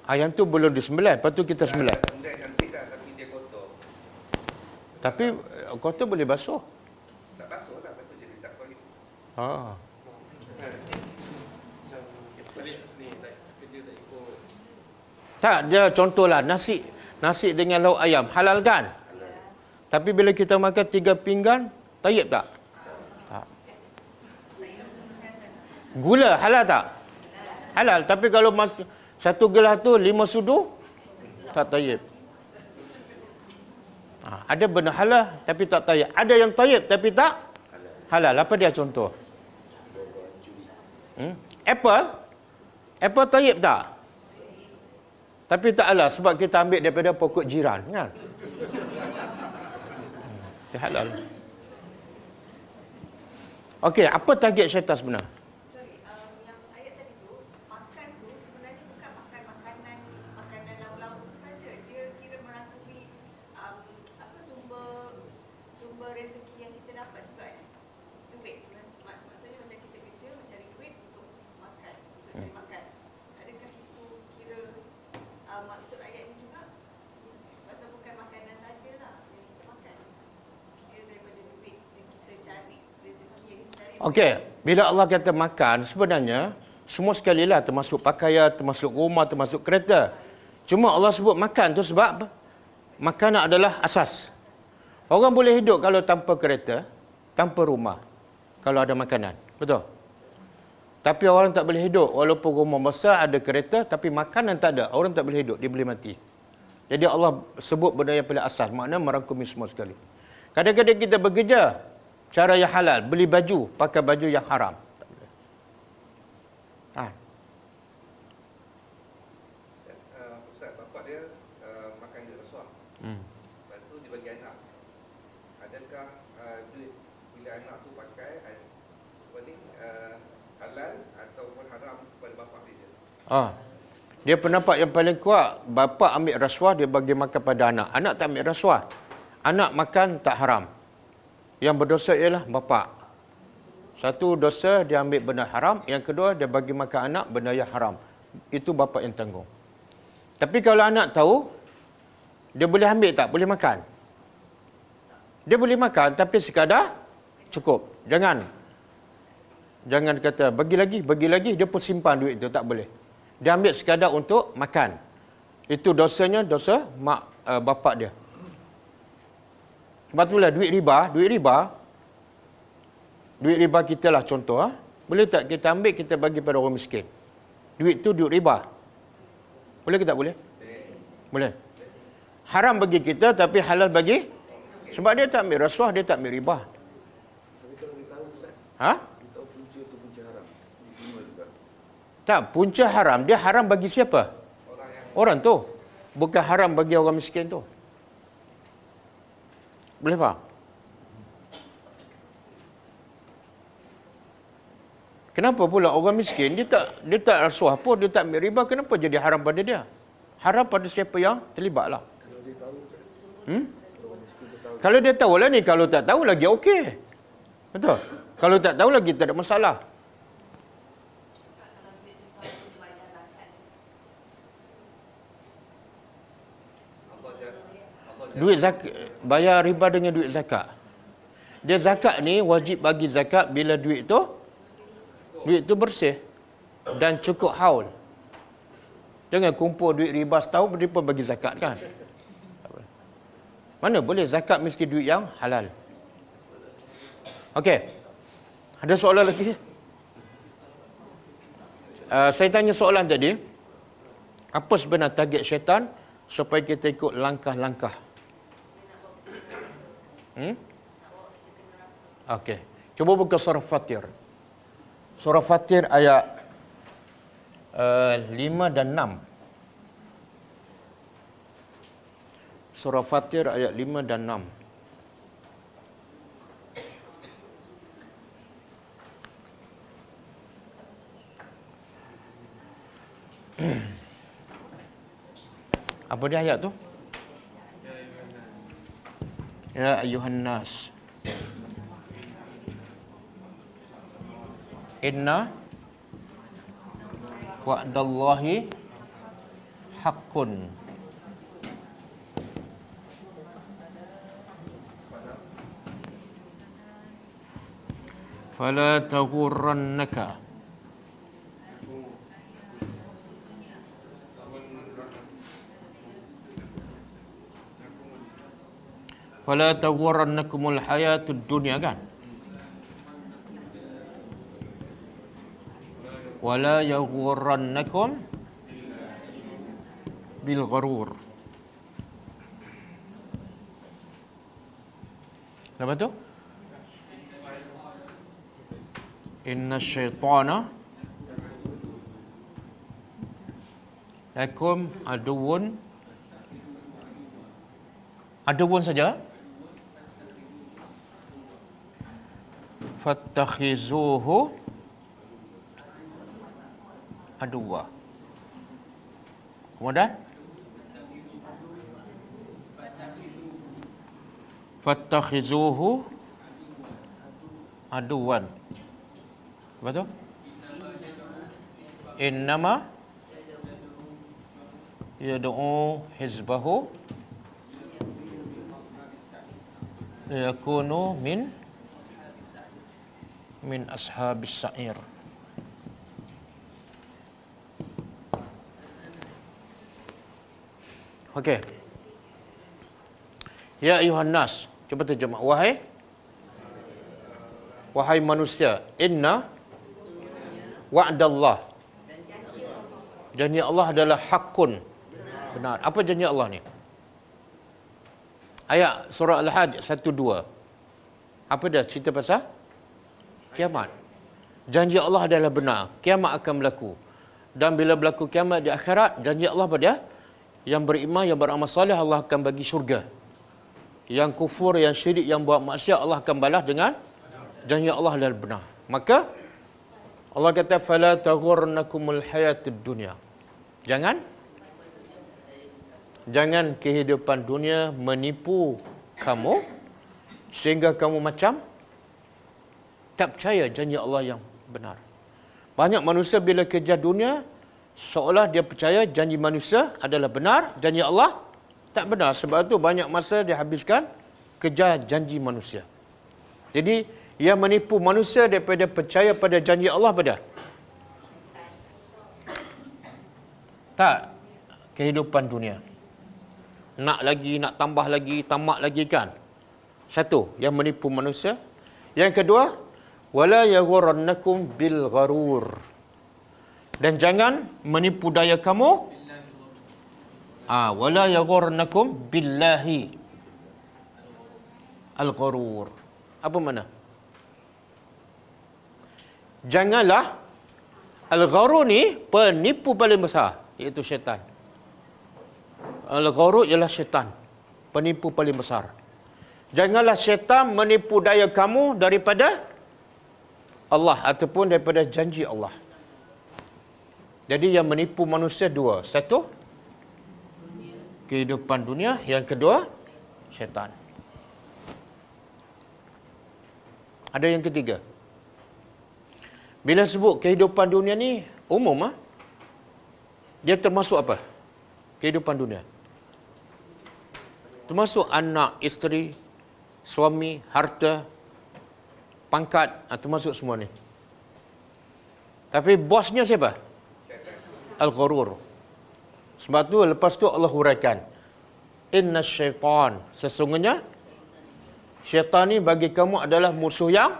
Ayam tu belum disembelih, lepas tu kita sembelih. Sembelih cantik dah tapi dia kotor. Tapi kotor boleh basuh. Tak basuh lah, lepas tu jadi tak kotor. Ha. Tak, dia contohlah nasi dengan lauk ayam halal kan? Tapi bila kita makan 3 pinggan, tayyib tak? Tak. Gula halal tak? Halal, tapi kalau satu gelas tu 5 sudu, tak tayyib. Ada benda halal tapi tak tayyib. Ada yang tayyib tapi tak halal. Apa dia contoh? Apple tayyib tak? Tapi tak halal sebab kita ambil daripada pokok jiran kan? Dia halal. Okey, apa target syaitan sebenar? Yang ayat tadi tu, makan tu sebenarnya bukan makan makanan lauk-lauk tu saja. Dia kira merangkumi sumber rezeki yang kita dapat juga duit. Maksudnya masa kita kerja mencari duit untuk makan, untuk cari makan. Adakah itu kira maksud ayat ni juga? Pasal bukan makanan sajalah yang kita makan. Kira daripada duit yang kita cari, rezeki yang kita cari. Okey, bila Allah kata makan, sebenarnya semua sekali lah, termasuk pakaian, termasuk rumah, termasuk kereta. Cuma Allah sebut makan tu sebab makanan adalah asas. Orang boleh hidup kalau tanpa kereta, tanpa rumah, kalau ada makanan. Betul? Tapi orang tak boleh hidup walaupun rumah besar, ada kereta, tapi makanan tak ada. Orang tak boleh hidup, dia boleh mati. Jadi Allah sebut benda yang paling asas, maknanya merangkumi semua sekali. Kadang-kadang kita bekerja cara yang halal, beli baju, pakai baju yang haram. Tak boleh. Ustaz, bapak dia makan duit rasuah. Lepas tu dia bagi anak. Adakah duit bila anak tu pakai halal ataupun haram kepada bapak dia? Dia pendapat yang paling kuat, bapa ambil rasuah, dia bagi makan pada anak. Anak tak ambil rasuah. Anak makan tak haram. Yang berdosa ialah bapa. Satu, dosa dia ambil benda haram. Yang kedua, dia bagi makan anak benda yang haram. Itu bapa yang tanggung. Tapi kalau anak tahu, dia boleh ambil tak? Boleh makan? Dia boleh makan, tapi sekadar cukup. Jangan kata, bagi lagi, dia pun simpan duit itu. Tak boleh. Dia ambil sekadar untuk makan. Itu dosanya, dosa bapak dia. Sebab itulah duit riba kita lah contoh. Boleh tak kita ambil, kita bagi pada orang miskin? Duit tu duit riba. Boleh ke tak boleh? Boleh. Haram bagi kita tapi halal bagi, sebab dia tak ambil rasuah, dia tak ambil riba. Tapi kalau dia tahu Ustaz, Ha? dia tahu punca tu punca haram, diterima juga. Tak, punca haram. Dia haram bagi siapa? Orang tu. Bukan haram bagi orang miskin tu. Boleh faham? Kenapa pula orang miskin, dia tak rasuah pun, dia tak ambil riba, kenapa jadi haram pada dia? Haram pada siapa yang terlibat lah. Kalau dia tahu Ustaz, orang miskin tu tahu. Kalau dia tahu lah ni, kalau tak tahu lagi okey. Betul? Kalau tak tahu lagi tak ada masalah. Duit zakat, bayar riba dengan duit zakat. Dia zakat ni wajib bagi zakat bila duit tu bersih dan cukup haul. Jangan kumpul duit riba setahun dia pun bagi zakat kan. Mana boleh, zakat mesti duit yang halal. Okey. Ada soalan lagi? Saya tanya soalan tadi. Apa sebenarnya target syaitan supaya kita ikut langkah-langkah? Okey. Cuba buka surah Fatir. Surah Fatir ayat 5 dan 6. Surah Fatir ayat 5 dan 6. Apa dia ayat tu? Ya ayuhan nas. Inna wa'dallahi haqqun. Fala taghurrannaka Fala taghurrannakumul hayatud dunya kan? Wala yaghurrannakum bil gharur. Apa tu? Inna syaitana lakum aduwwun saja. Fattakhizuhu aduwa. Kemudian fattakhizuhu aduwan. Apa tu? Innama yad'u hizbahu liyakunu min ashabis sa'ir. Okey. Ya ayuhan nas, cuba terjemah. Wahai manusia, inna wa'dallah. Janji Allah adalah haqqun. Benar. Apa janji Allah ni? Ayat surah Al-Hajj 1-2. Apa dia? Cerita pasal kiamat. Janji Allah adalah benar. Kiamat akan berlaku. Dan bila berlaku kiamat di akhirat, janji Allah pada yang beriman, yang beramal soleh, Allah akan bagi syurga. Yang kufur, yang syirik, yang buat maksiat, Allah akan balas dengan janji Allah adalah benar. Maka Allah kata fala taghurnakumul hayatud dunya. Jangan kehidupan dunia menipu kamu sehingga kamu macam Tak percaya janji Allah yang benar. Banyak manusia bila kejar dunia, seolah dia percaya janji manusia adalah benar, janji Allah tak benar. Sebab itu banyak masa dia habiskan kejar janji manusia. Jadi, yang menipu manusia daripada percaya pada janji Allah pada tak kehidupan dunia. Nak lagi, nak tambah lagi, tamak lagi kan. Satu, yang menipu manusia. Yang kedua, wala yaghurrannakum bil gharur. Dan jangan menipu daya kamu. Wala yaghurrannakum billahi al gharur. Apa makna? Janganlah al gharur ni penipu paling besar, iaitu syaitan. Al gharur ialah syaitan, penipu paling besar. Janganlah syaitan menipu daya kamu daripada Allah ataupun daripada janji Allah. Jadi yang menipu manusia dua. Satu, kehidupan dunia. Yang kedua, syaitan. Ada yang ketiga. Bila sebut kehidupan dunia ni umum, dia termasuk apa? Kehidupan dunia. Termasuk anak, isteri, suami, harta, pangkat, termasuk semua ni. Tapi bosnya siapa? Al-Gharur. Sebab tu lepas tu Allah huraikan, inna syaitan, sesungguhnya syaitan ni bagi kamu adalah musuh yang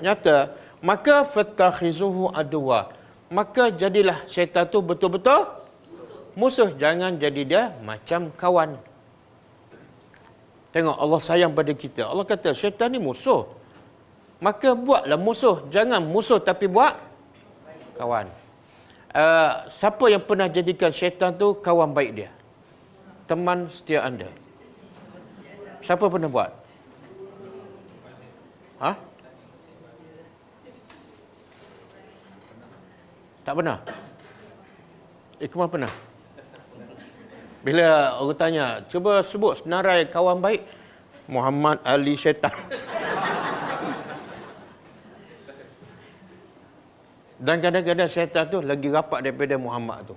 nyata. Maka fattakhizuhu aduwa. Maka jadilah syaitan tu betul-betul musuh. Jangan jadi dia macam kawan. Tengok Allah sayang pada kita. Allah kata syaitan ni musuh. Maka buatlah musuh. Jangan musuh tapi buat kawan. Siapa yang pernah jadikan syaitan tu kawan baik dia? Teman setia anda. Siapa pernah buat? Tak pernah? Ikmal pernah? Bila orang tanya, cuba sebut senarai kawan baik. Muhammad Ali syaitan. Dan kadang-kadang syaitan tu lagi rapat daripada Muhammad tu.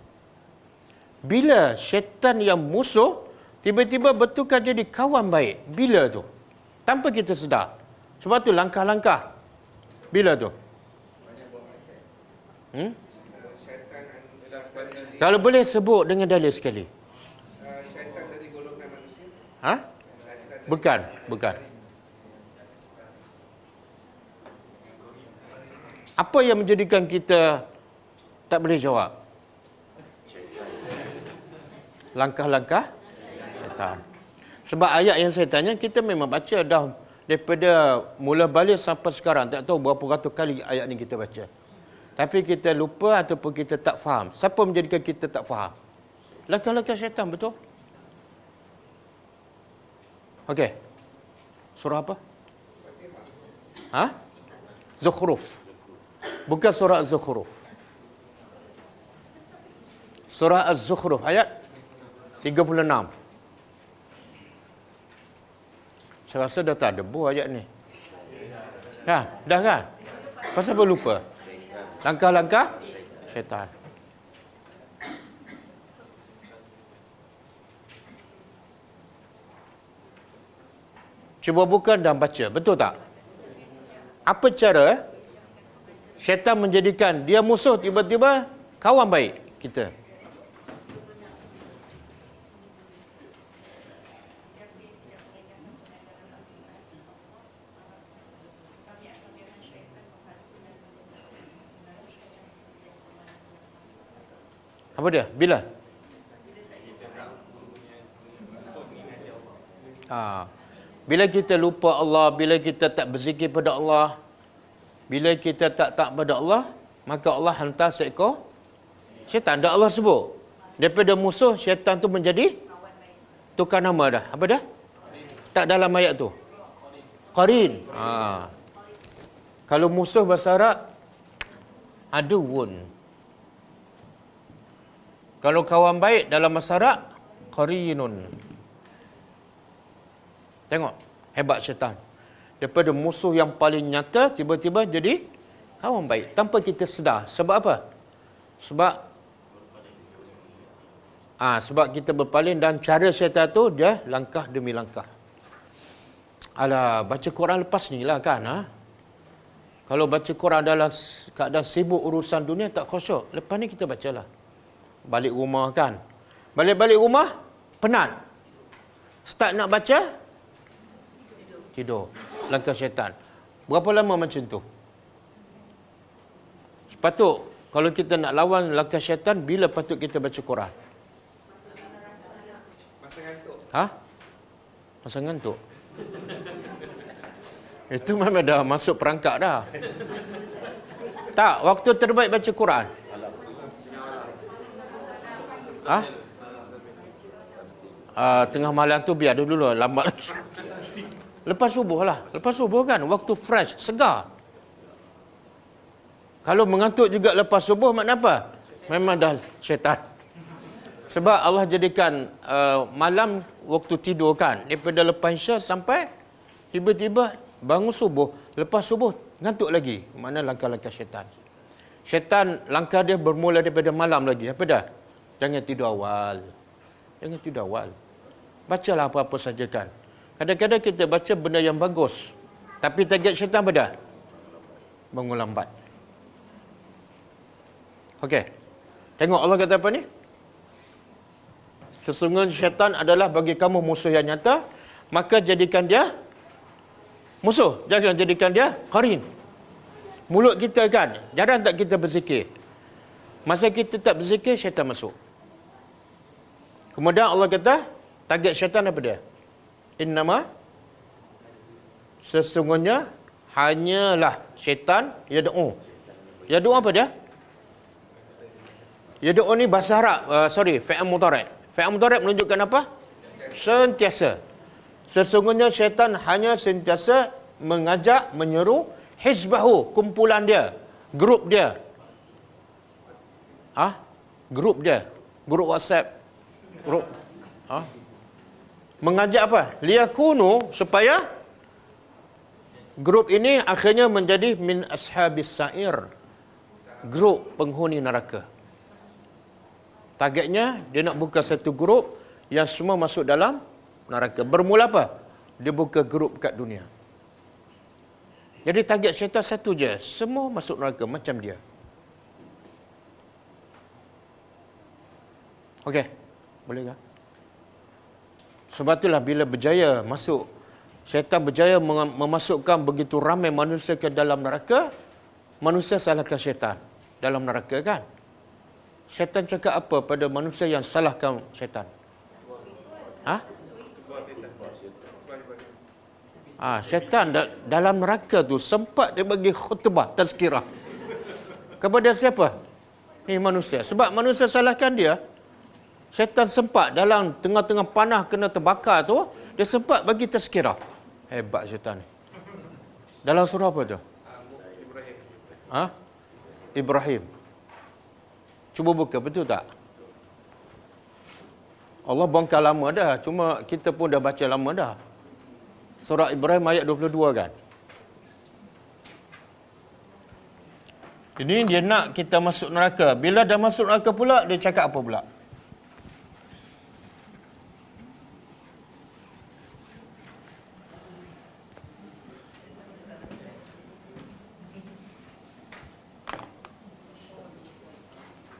Bila syaitan yang musuh, tiba-tiba bertukar jadi kawan baik. Bila tu? Tanpa kita sedar. Sebab tu langkah-langkah. Bila tu? Kalau boleh sebut dengan dalil sekali. Syaitan dari golongan manusia. Bukan. Apa yang menjadikan kita tak boleh jawab? Langkah-langkah syaitan. Sebab ayat yang saya tanya, kita memang baca dah daripada mula balik sampai sekarang. Tak tahu berapa ratus kali ayat ni kita baca. Tapi kita lupa ataupun kita tak faham. Siapa menjadikan kita tak faham? Langkah-langkah syaitan, betul? Okey. Surah apa? Zukhruf. Bukan surah Az-Zukhruf. Surah Az-Zukhruf ayat 36. Saya rasa dah tak ada ayat ni. Dah kan? Pasal apa lupa? Langkah-langkah syaitan. Cuba buka dan baca. Betul tak? Apa cara syaitan menjadikan dia musuh tiba-tiba kawan baik kita? Apa dia? Bila? Bila kita lupa Allah, bila kita tak berzikir pada Allah, bila kita tak pada Allah, maka Allah hantar seekor syaitan. Dah Allah sebut. Daripada musuh, syaitan tu menjadi tukar nama dah. Apa dah? Tak dalam ayat tu. Qarin. Kalau musuh bahasa Arab, aduun. Kalau kawan baik dalam bahasa Arab, qarinun. Tengok, hebat syaitan. Daripada musuh yang paling nyata, tiba-tiba jadi kawan baik. Tanpa kita sedar. Sebab apa? Sebab kita berpaling dan cara syaitan tu dia langkah demi langkah. Alah, baca Quran lepas ni lah kan. Kalau baca Quran dalam keadaan sibuk urusan dunia tak khusyuk. Lepas ni kita bacalah. Balik rumah kan. Balik-balik rumah, penat. Start nak baca, tidur. Langkah syaitan. Berapa lama macam tu? Sepatut, kalau kita nak lawan langkah syaitan, bila patut kita baca Quran? Masa ngantuk. Masa ngantuk? Itu memang dah masuk perangkap dah. Tak, waktu terbaik baca Quran. Tengah malam tu biar dulu lambat lagi. Lepas subuh lah. Lepas subuh kan, waktu fresh, segar. Kalau mengantuk juga lepas subuh, makna apa? Memang dah syaitan. Sebab Allah jadikan malam waktu tidur kan, daripada lepas Isya sampai tiba-tiba bangun subuh. Lepas subuh, ngantuk lagi. Mana langkah-langkah syaitan. Syaitan, langkah dia bermula daripada malam lagi. Apa dah? Jangan tidur awal. Jangan tidur awal. Bacalah apa-apa saja kan. Kadang-kadang kita baca benda yang bagus. Tapi target syaitan apa dah? Bangun lambat. Okey. Tengok Allah kata apa ni? Sesungguhnya syaitan adalah bagi kamu musuh yang nyata. Maka jadikan dia musuh. Jangan jadikan dia qarin. Mulut kita kan, jarang tak kita berzikir. Masa kita tak berzikir, syaitan masuk. Kemudian Allah kata, target syaitan apa dia? Innama, sesungguhnya hanyalah syaitan yad'u. Yad'u apa dia? Yad'u ni bahasa Arab, fi'il mudhari'. Fi'il mudhari' menunjukkan apa? Sentiasa. Sesungguhnya syaitan hanya sentiasa mengajak, menyeru hizbahu, kumpulan dia, grup dia. Grup dia. Grup WhatsApp. Grup. Mengajak apa? Liyakunu, supaya grup ini akhirnya menjadi min ashabis sa'ir. Grup penghuni neraka. Targetnya, dia nak buka satu grup yang semua masuk dalam neraka. Bermula apa? Dia buka grup kat dunia. Jadi target syaitan satu je. Semua masuk neraka macam dia. Okey. Boleh tak? Sebab itulah bila berjaya masuk, syaitan berjaya memasukkan begitu ramai manusia ke dalam neraka, manusia salahkan syaitan dalam neraka kan? Syaitan cakap apa pada manusia yang salahkan syaitan? Syaitan dalam neraka tu sempat dia bagi khutbah tazkirah. Kepada siapa? Ni manusia. Sebab manusia salahkan dia. Syaitan sempat dalam tengah-tengah panah kena terbakar tu, dia sempat bagi tazkirah. Hebat syaitan ni. Dalam surah apa tu? Ibrahim. Cuba buka, betul tak? Allah bongkar lama dah. Cuma kita pun dah baca lama dah. Surah Ibrahim ayat 22 kan? Ini dia nak kita masuk neraka. Bila dah masuk neraka pula, dia cakap apa pula?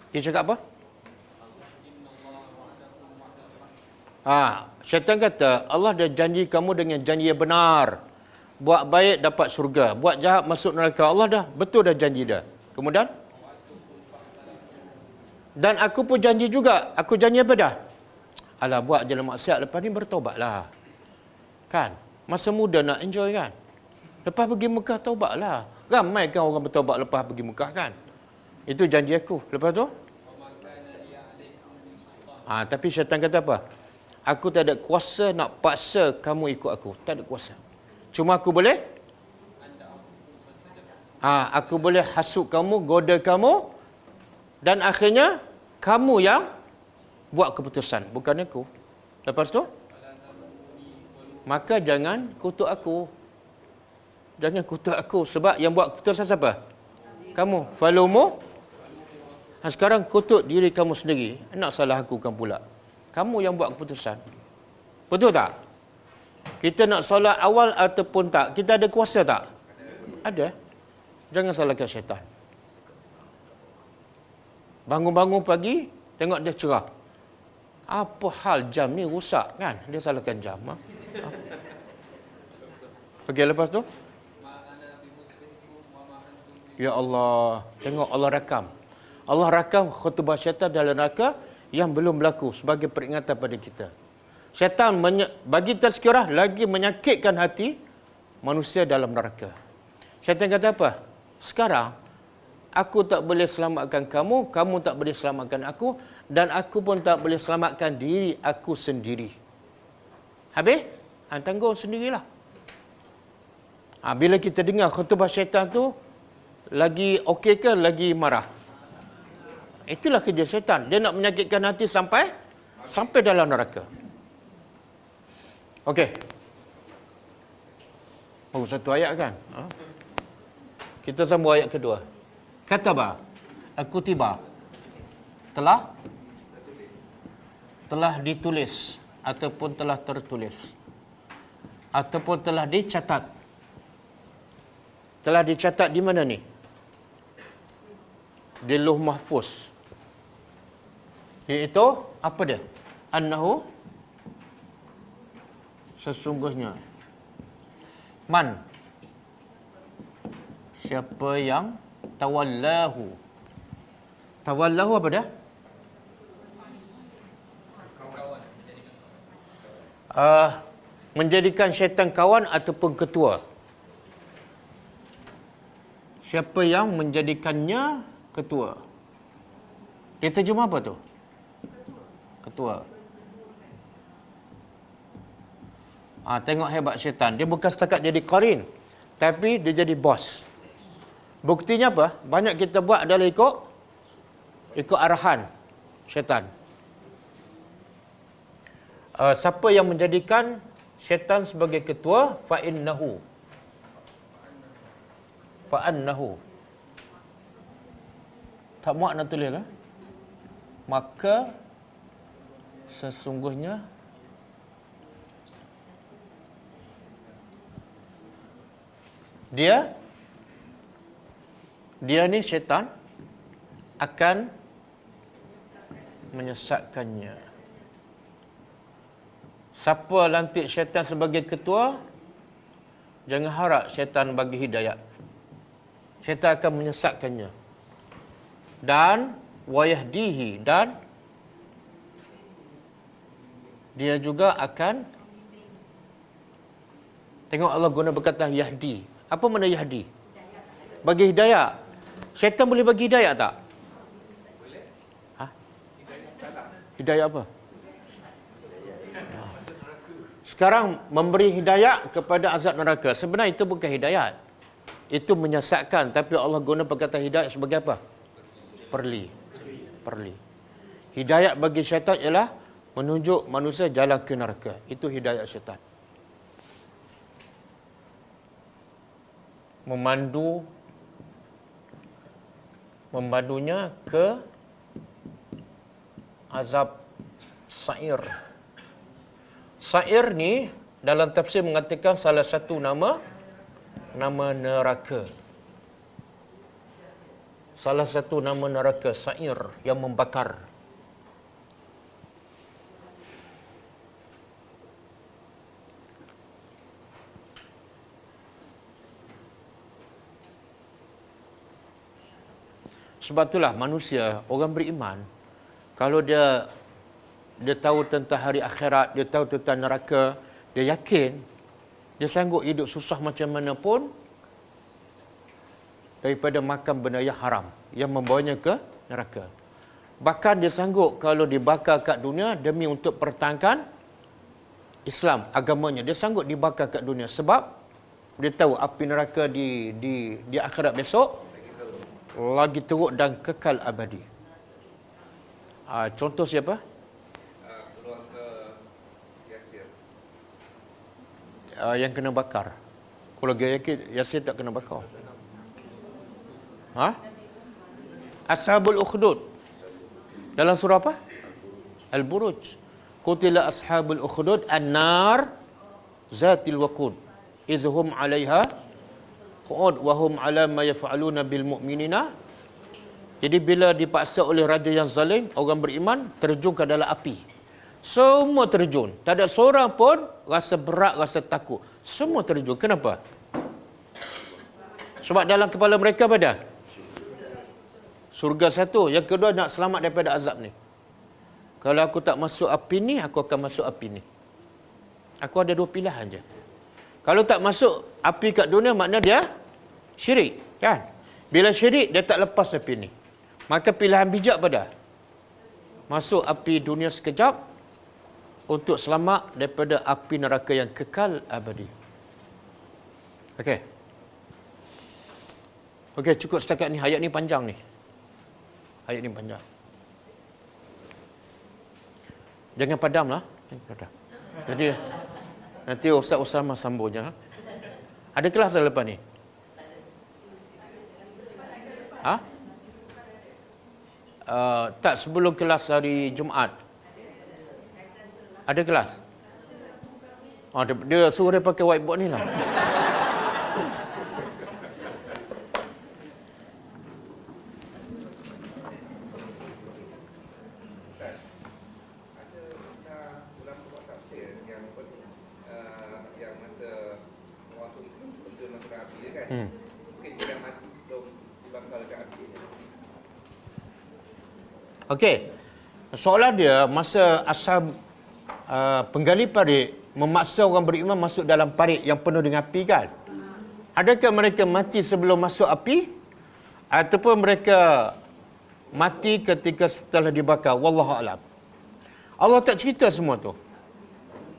Dia cakap apa? Syaitan kata, Allah dah janji kamu dengan janji yang benar. Buat baik dapat syurga. Buat jahat masuk neraka. Allah dah, betul dah janji dah. Kemudian? Dan aku pun janji juga. Aku janji apa dah? Alah, buat je maksiat. Lepas ni bertaubatlah. Kan? Masa muda nak enjoy kan? Lepas pergi Mekah, taubatlah. Ramai kan orang bertaubat lepas pergi Mekah kan? Itu janji aku. Lepas tu? Tapi syaitan kata apa? Aku tak ada kuasa nak paksa kamu ikut aku. Tak ada kuasa. Cuma aku boleh? Aku boleh hasut kamu, goda kamu. Dan akhirnya, kamu yang buat keputusan. Bukan aku. Lepas tu? Maka jangan kutuk aku. Jangan kutuk aku. Sebab yang buat keputusan siapa? Kamu. Falumu. Sekarang kutuk diri kamu sendiri. Nak salah aku kan pula. Kamu yang buat keputusan. Betul tak? Kita nak solat awal ataupun tak. Kita ada kuasa tak? Ada. Jangan salahkan syaitan. Bangun-bangun pagi, tengok dia cerah. Apa hal jam ni rusak kan? Dia salahkan jam. Okey, lepas tu? Ya Allah. Tengok Allah rakam. Allah rakam khutbah syaitan dalam neraka yang belum berlaku sebagai peringatan pada kita. Syaitan bagi tazkirah lagi menyakitkan hati manusia dalam neraka. Syaitan kata apa? Sekarang, aku tak boleh selamatkan kamu, kamu tak boleh selamatkan aku, dan aku pun tak boleh selamatkan diri aku sendiri. Habis? Tanggung sendirilah. Bila kita dengar khutbah syaitan tu, lagi okey ke lagi marah? Itulah kerja syaitan. Dia nak menyakitkan hati sampai dalam neraka. Okey. Oh, satu ayat kan? Kita sambung ayat kedua. Kataba, aku tiba. Telah ditulis ataupun telah tertulis ataupun telah dicatat. Telah dicatat di mana ni? Di Lauh Mahfuz. Iaitu apa dia? Annahu, sesungguhnya, man, siapa yang tawallahu. Tawallahu apa dia? Menjadikan syaitan kawan ataupun ketua. Siapa yang menjadikannya ketua. Dia terjemah apa tu? Ketua. Tengok hebat syaitan. Dia bukan setakat jadi qarin, tapi dia jadi bos. Buktinya apa? Banyak kita buat adalah ikut arahan syaitan. Siapa yang menjadikan syaitan sebagai ketua, fa'annahu. Tak muat nak tulis lah. Maka sesungguhnya dia ni syaitan akan menyesatkannya. Siapa lantik syaitan sebagai ketua, jangan harap syaitan bagi hidayat. Syaitan akan menyesatkannya. Dan wayahdihi, dan dia juga akan, tengok Allah guna perkataan yahdi. Apa makna yahdi? Bagi hidayah. Syaitan boleh bagi hidayah tak? Boleh. Hidayah apa? Sekarang memberi hidayah kepada azab neraka. Sebenarnya itu bukan hidayat. Itu menyesatkan. Tapi Allah guna perkataan hidayah sebagai apa? Perli. Hidayat bagi syaitan ialah menunjuk manusia jalan ke neraka. Itu hidayat syaitan. Memandunya ke azab sa'ir. Sa'ir ni dalam tafsir mengatakan salah satu nama neraka. Salah satu nama neraka, sa'ir, yang membakar. Sebab itulah manusia, orang beriman, kalau dia tahu tentang hari akhirat, dia tahu tentang neraka, dia yakin, dia sanggup hidup susah macam mana pun daripada makan benda yang haram yang membawanya ke neraka. Bahkan dia sanggup kalau dibakar kat dunia demi untuk pertahankan Islam, agamanya, dia sanggup dibakar kat dunia sebab dia tahu api neraka di akhirat besok lagi teruk dan kekal abadi. Contoh siapa? Keluarga Yasir. Yang kena bakar. Keluarga Yasir tak kena bakar. Ha? Ashabul Ukhdud. Dalam surah apa? Al-Buruj. Qutila ashabul ukhdud an-nar zatil waqud izhum 'alaiha qu'ud wa hum 'ala ma yaf'aluna bil mu'minina. Jadi bila dipaksa oleh raja yang zalim, orang beriman terjun ke dalam api. Semua terjun. Tak ada seorang pun rasa berat, rasa takut. Semua terjun. Kenapa? Sebab dalam kepala mereka pada surga satu. Yang kedua, nak selamat daripada azab ni. Kalau aku tak masuk api ni, aku akan masuk api ni. Aku ada dua pilihan je. Kalau tak masuk api kat dunia, makna dia syirik. Kan? Bila syirik, dia tak lepas api ni. Maka pilihan bijak pada masuk api dunia sekejap untuk selamat daripada api neraka yang kekal abadi. Okey. Okey, cukup setakat ni. Ayat ni panjang ni. Ayat ni panjang. Jangan padamlah. Jangan padam. Jadi nanti Ustaz Usama sambung je. Ada kelas dah lepas ni? Ha? Tak, sebelum kelas hari Jumaat. Ada kelas? Oh, dia suruh dia pakai whiteboard ni lah. Okey. Soalan dia, masa ashab penggali parit memaksa orang beriman masuk dalam parit yang penuh dengan api kan? Adakah mereka mati sebelum masuk api? Ataupun mereka mati ketika setelah dibakar? Wallahu a'lam. Allah tak cerita semua tu.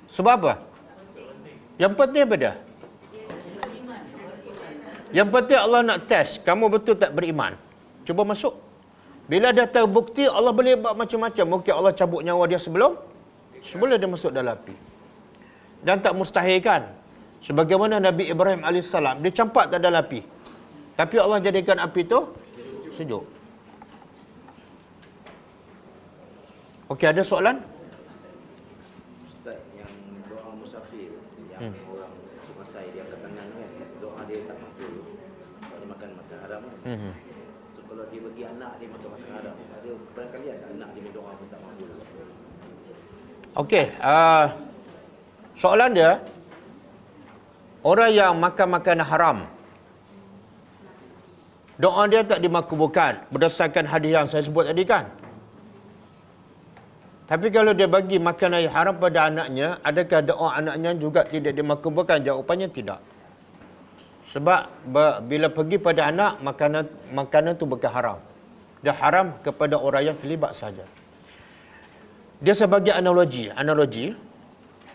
Sebab apa? Yang penting apa dia? Yang penting Allah nak test, kamu betul tak beriman? Cuba masuk. Bila dah terbukti, Allah boleh buat macam-macam. Mungkin Allah cabut nyawa dia sebelum dia masuk dalam api. Dan tak mustahil kan? Sebagaimana Nabi Ibrahim AS, dia campak tak dalam api. Tapi Allah jadikan api tu sejuk. Okey, ada soalan? Ustaz, yang doa musafir, yang orang semasai dia angkat tangan kan, doa dia tak makbul. Kalau makan haram kan. So kalau dia bagi anak dia makan haram, ada barangkali ada anak dia doa pun tak makbul. Okey, soalan dia, orang yang makan makanan haram, doa dia tak dimakbulkan berdasarkan hadis yang saya sebut tadi kan? Tapi kalau dia bagi makanan yang haram pada anaknya, adakah doa anaknya juga tidak dimakbulkan? Jawapannya tidak. Sebab bila pergi pada anak, makanan tu bukan haram. Dia haram kepada orang yang terlibat saja. Dia sebagai analogi,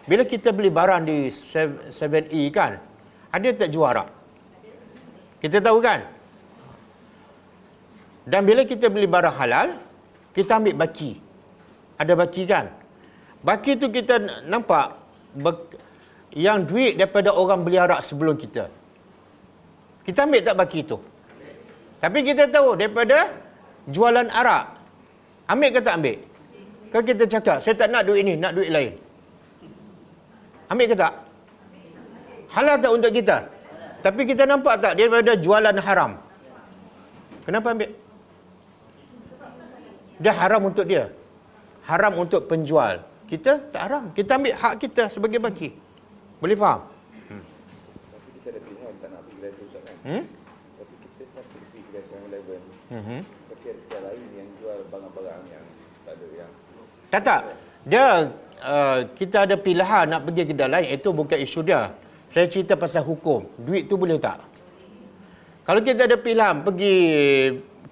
bila kita beli barang di 7E kan, ada tak jual arak? Kita tahu kan? Dan bila kita beli barang halal, kita ambil baki. Ada baki kan? Baki tu kita nampak yang duit daripada orang beli arak sebelum kita. Kita ambil tak baki tu? Tapi kita tahu daripada jualan arak. Ambil ke tak ambil? Kalau kita cakap, saya tak nak duit ini, nak duit lain. Ambil ke tak? Halal tak untuk kita? Tapi kita nampak tak daripada jualan haram? Kenapa ambil? Dia haram untuk dia. Haram untuk penjual. Kita tak haram. Kita ambil hak kita sebagai baki. Boleh faham? Tapi kita ada pilihan tak nak pergi kedai tu Ustaz kan? Tapi kita nak pergi kedai 7-Eleven. Tapi ada kedai lain yang jual barang-barang yang tak ada yang Tak. Dia kita ada pilihan nak pergi kedai lain, itu bukan isu dia. Saya cerita pasal hukum. Duit tu boleh tak? Kalau kita ada pilihan pergi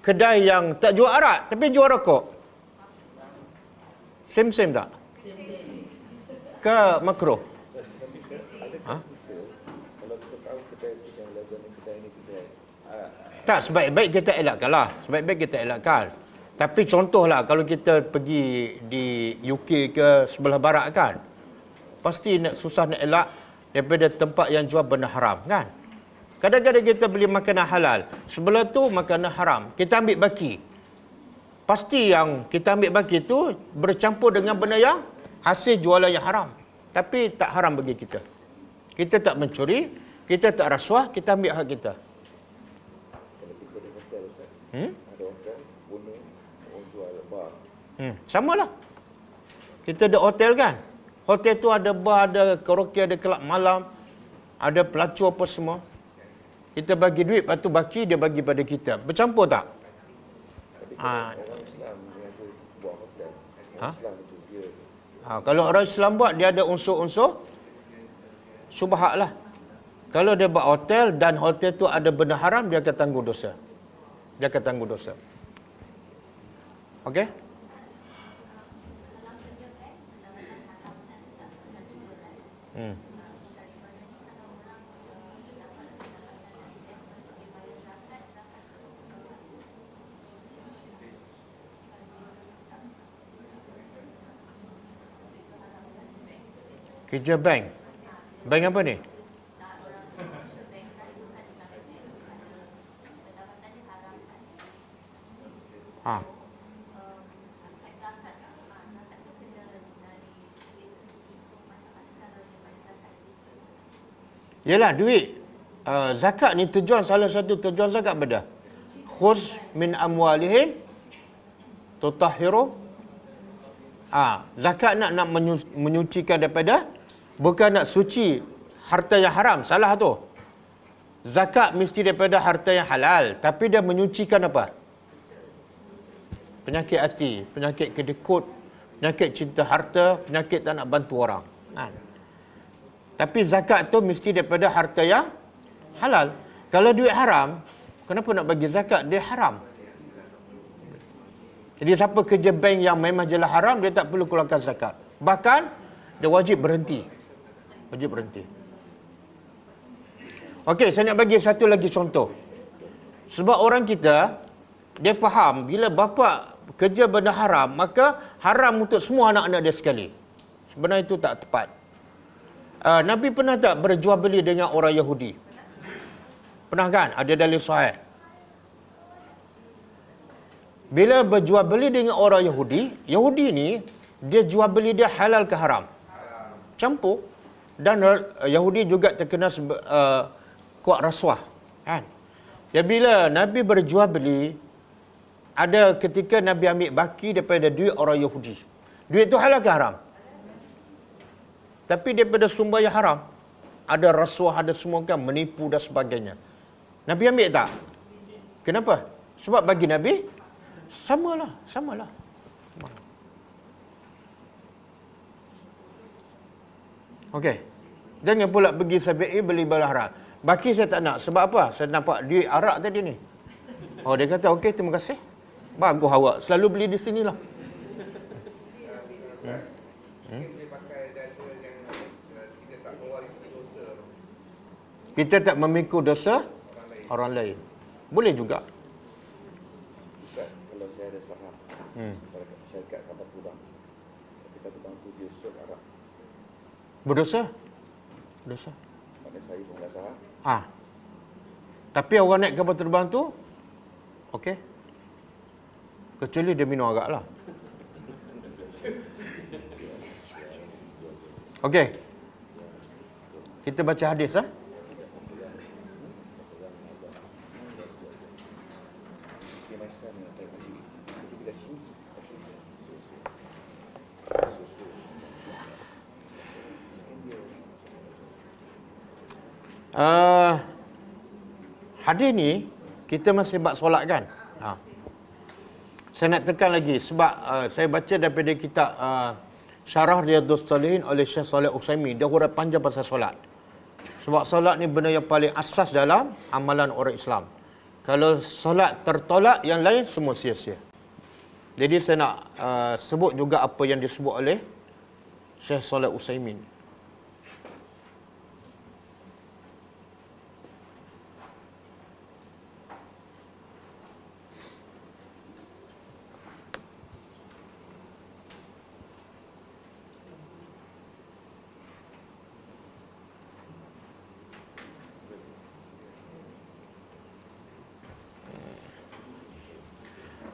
kedai yang tak jual arak tapi jual rokok. Same tak? Ke makruh? Ha? kalau kita tahu kedai 7-Eleven ni kedai ni kedai Tak, sebaik-baik kita elakkanlah. Sebaik-baik kita elakkan. Tapi contohlah kalau kita pergi di UK ke sebelah barat kan, pasti susah nak elak daripada tempat yang jual benda haram kan. Kadang-kadang kita beli makanan halal, sebelah tu makanan haram. Kita ambil baki. Pasti yang kita ambil baki tu bercampur dengan benda yang hasil jualan yang haram. Tapi tak haram bagi kita. Kita tak mencuri, kita tak rasuah, kita ambil hak kita. Kalau kita di hotel Ustaz, ada hotel bunuh orang jual bar. Samalah. Kita ada hotel kan? Hotel tu ada bar, ada karaoke, ada kelab malam, ada pelacur apa semua. Kita bagi duit, lepas tu baki dia bagi pada kita. Bercampur tak? Tapi kalau orang Islam yang tu buat hotel, orang Islam itu dia Kalau orang Islam buat, dia ada unsur-unsur syubhat lah. Kalau dia buat hotel dan hotel tu ada benda haram, dia akan tanggung dosa. Dia akan tanggung dosa. Okey? Kerja bank. Bank apa ni? Ha. Yalah, duit zakat ni tujuan, salah satu tujuan zakat benda. Khuz min amwalihim tutahhiru. Zakat nak menyucikan daripada, bukan nak suci harta yang haram, salah tu. Zakat mesti daripada harta yang halal, tapi dia menyucikan apa? Penyakit hati, penyakit kedekut, penyakit cinta harta, penyakit tak nak bantu orang. Tapi zakat tu mesti daripada harta yang halal. Kalau duit haram, kenapa nak bagi zakat? Dia haram. Jadi siapa kerja bank yang memang jelas haram, dia tak perlu keluarkan zakat. Bahkan, dia wajib berhenti. Wajib berhenti. Okey, saya nak bagi satu lagi contoh. Sebab orang kita, dia faham bila bapa kerja benda haram, maka haram untuk semua anak-anak dia sekali. Sebenarnya itu tak tepat. Nabi pernah tak berjual beli dengan orang Yahudi? Pernah kan? Ada dalil sahih. Bila berjual beli dengan orang Yahudi, Yahudi ni, dia jual beli dia halal ke haram? Campur. Dan Yahudi juga terkena kuat rasuah. Kan? Ya, bila Nabi berjual beli, ada ketika Nabi ambil baki daripada duit orang Yahudi. Duit itu halal ke haram? Tapi daripada sumber yang haram, ada rasuah, ada semua kan, menipu dan sebagainya. Nabi ambil tak? Kenapa? Sebab bagi Nabi, samalah. Okey. Jangan pula pergi sabi'i beli barang haram. Baki saya tak nak. Sebab apa? Saya nampak duit arak tadi ni. Oh, dia kata, okey, terima kasih. Bagus awak. Selalu beli di sinilah. Dia pakai data yang kita tak mewarisi dosa Kita tak memikul dosa orang lain. Boleh juga. Ustaz, kalau saya ada saham, kalau syarikat kapal terbang, kapal terbang tu dia suruh Arab, Berdosa? Dosa. maknanya saya pun ada saham, Tapi orang naik kapal terbang tu, okey. Kecuali dia minum arak lah. Okey. Kita baca hadis lah. dia macam mana saya kasih notifikasi. Hadis ni kita masih bab solat kan? Saya nak tekan lagi sebab saya baca daripada kitab Syarah Riyadhus Salihin oleh Syekh Saleh Utsaimin. Dia huraian panjang pasal solat. Sebab solat ni benda yang paling asas dalam amalan orang Islam. Kalau solat tertolak, yang lain semua sia-sia. Jadi saya nak sebut juga apa yang disebut oleh Syekh Saleh Utsaimin.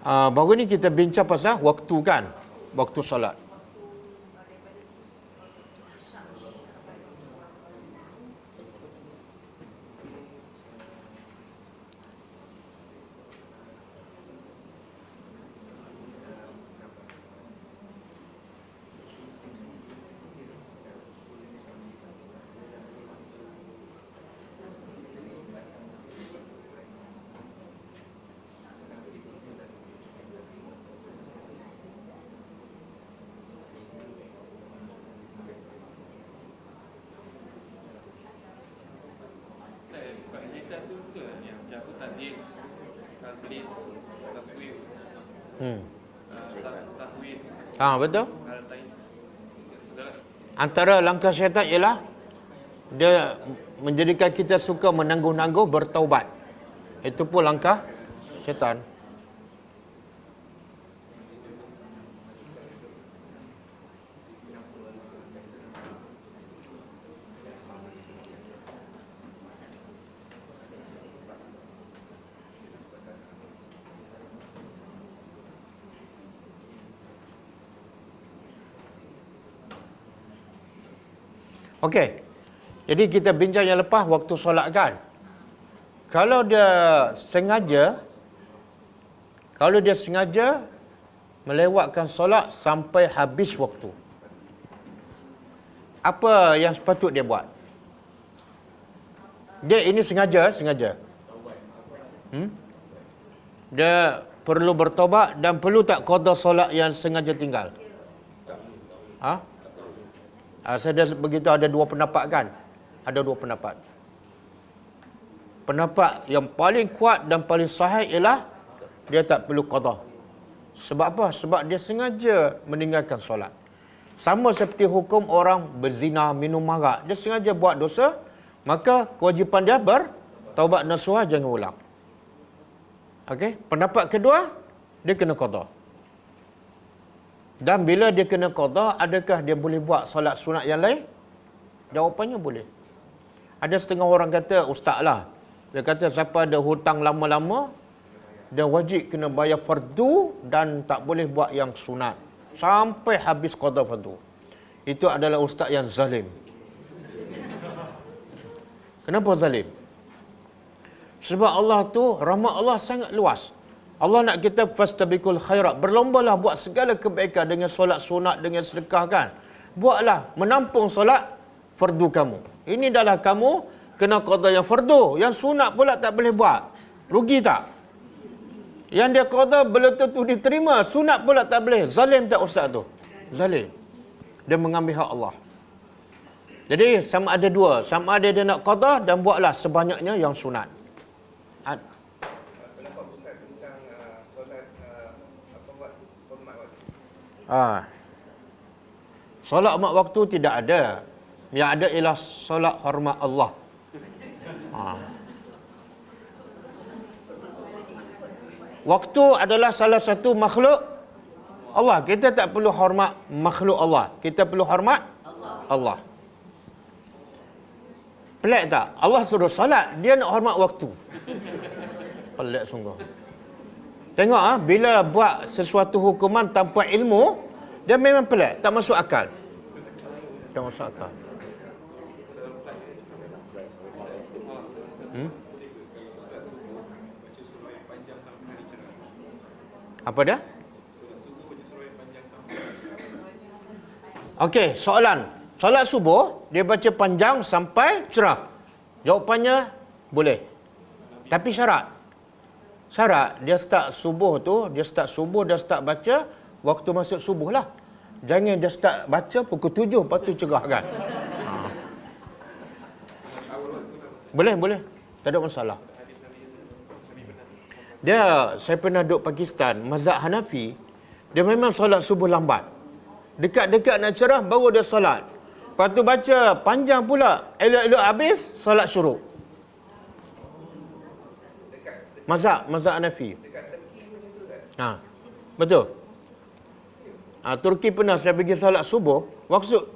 Baru ni kita bincang pasal waktu kan. Waktu solat. Betul. Antara langkah syaitan ialah dia menjadikan kita suka menangguh-nangguh bertaubat. Itu pun langkah syaitan. Okey. Jadi kita bincang yang lepas waktu solat kan. Kalau dia sengaja melewatkan solat sampai habis waktu, apa yang sepatut dia buat? Dia ini sengaja. Dia perlu bertaubat dan perlu tak qada solat yang sengaja tinggal? Saya dah begitu ada dua pendapat kan? Ada dua pendapat. Pendapat yang paling kuat dan paling sahih ialah dia tak perlu qada. Sebab apa? Sebab dia sengaja meninggalkan solat. Sama seperti hukum orang berzina, minum arak. Dia sengaja buat dosa, maka kewajipan dia bertaubat nasuha, jangan ulang. Okey, pendapat kedua, dia kena qada. Dan bila dia kena qada, adakah dia boleh buat solat sunat yang lain? Jawapannya boleh. Ada setengah orang kata, ustaz lah. Dia kata siapa ada hutang lama-lama, dia wajib kena bayar fardu dan tak boleh buat yang sunat. Sampai habis qada fardu. Itu adalah ustaz yang zalim. Kenapa zalim? Sebab Allah tu, rahmat Allah sangat luas. Allah nak kita fastabiqul khairat. Berlombalah buat segala kebaikan dengan solat sunat, dengan sedekah kan. Buatlah, menampung solat fardu kamu. Ini adalah kamu kena qada yang fardu. Yang sunat pula tak boleh buat. Rugi tak? Yang dia qada belum tentu diterima. Sunat pula tak boleh. Zalim tak ustaz tu? Zalim. Dia mengambil hak Allah. Jadi sama ada dua. Sama ada dia nak qada dan buatlah sebanyaknya yang sunat. Solat mak waktu tidak ada. Yang ada ialah solat hormat Allah. Waktu adalah salah satu makhluk Allah. Kita tak perlu hormat makhluk Allah. Kita perlu hormat Allah. Pelik tak? Allah suruh solat, dia nak hormat waktu. Pelik sungguh. Tengok bila buat sesuatu hukuman tanpa ilmu, dia memang pelik, tak masuk akal. Tak masuk akal. Apa dia? Okey, soalan. Solat subuh, dia baca panjang sampai cerah. Jawapannya, boleh. Tapi syarat. Syarat, dia start subuh, dia start baca, waktu masuk subuh lah. Jangan dia start baca pukul 7, lepas tu cerah kan. Boleh. Tak ada masalah. Saya pernah duduk Pakistan, mazhab Hanafi, dia memang solat subuh lambat. Dekat-dekat nak cerah, baru dia solat. Lepas tu baca panjang pula, elok-elok habis, solat syuruk. Mazhab Hanafi. Betul. Turki pernah saya pergi solat subuh,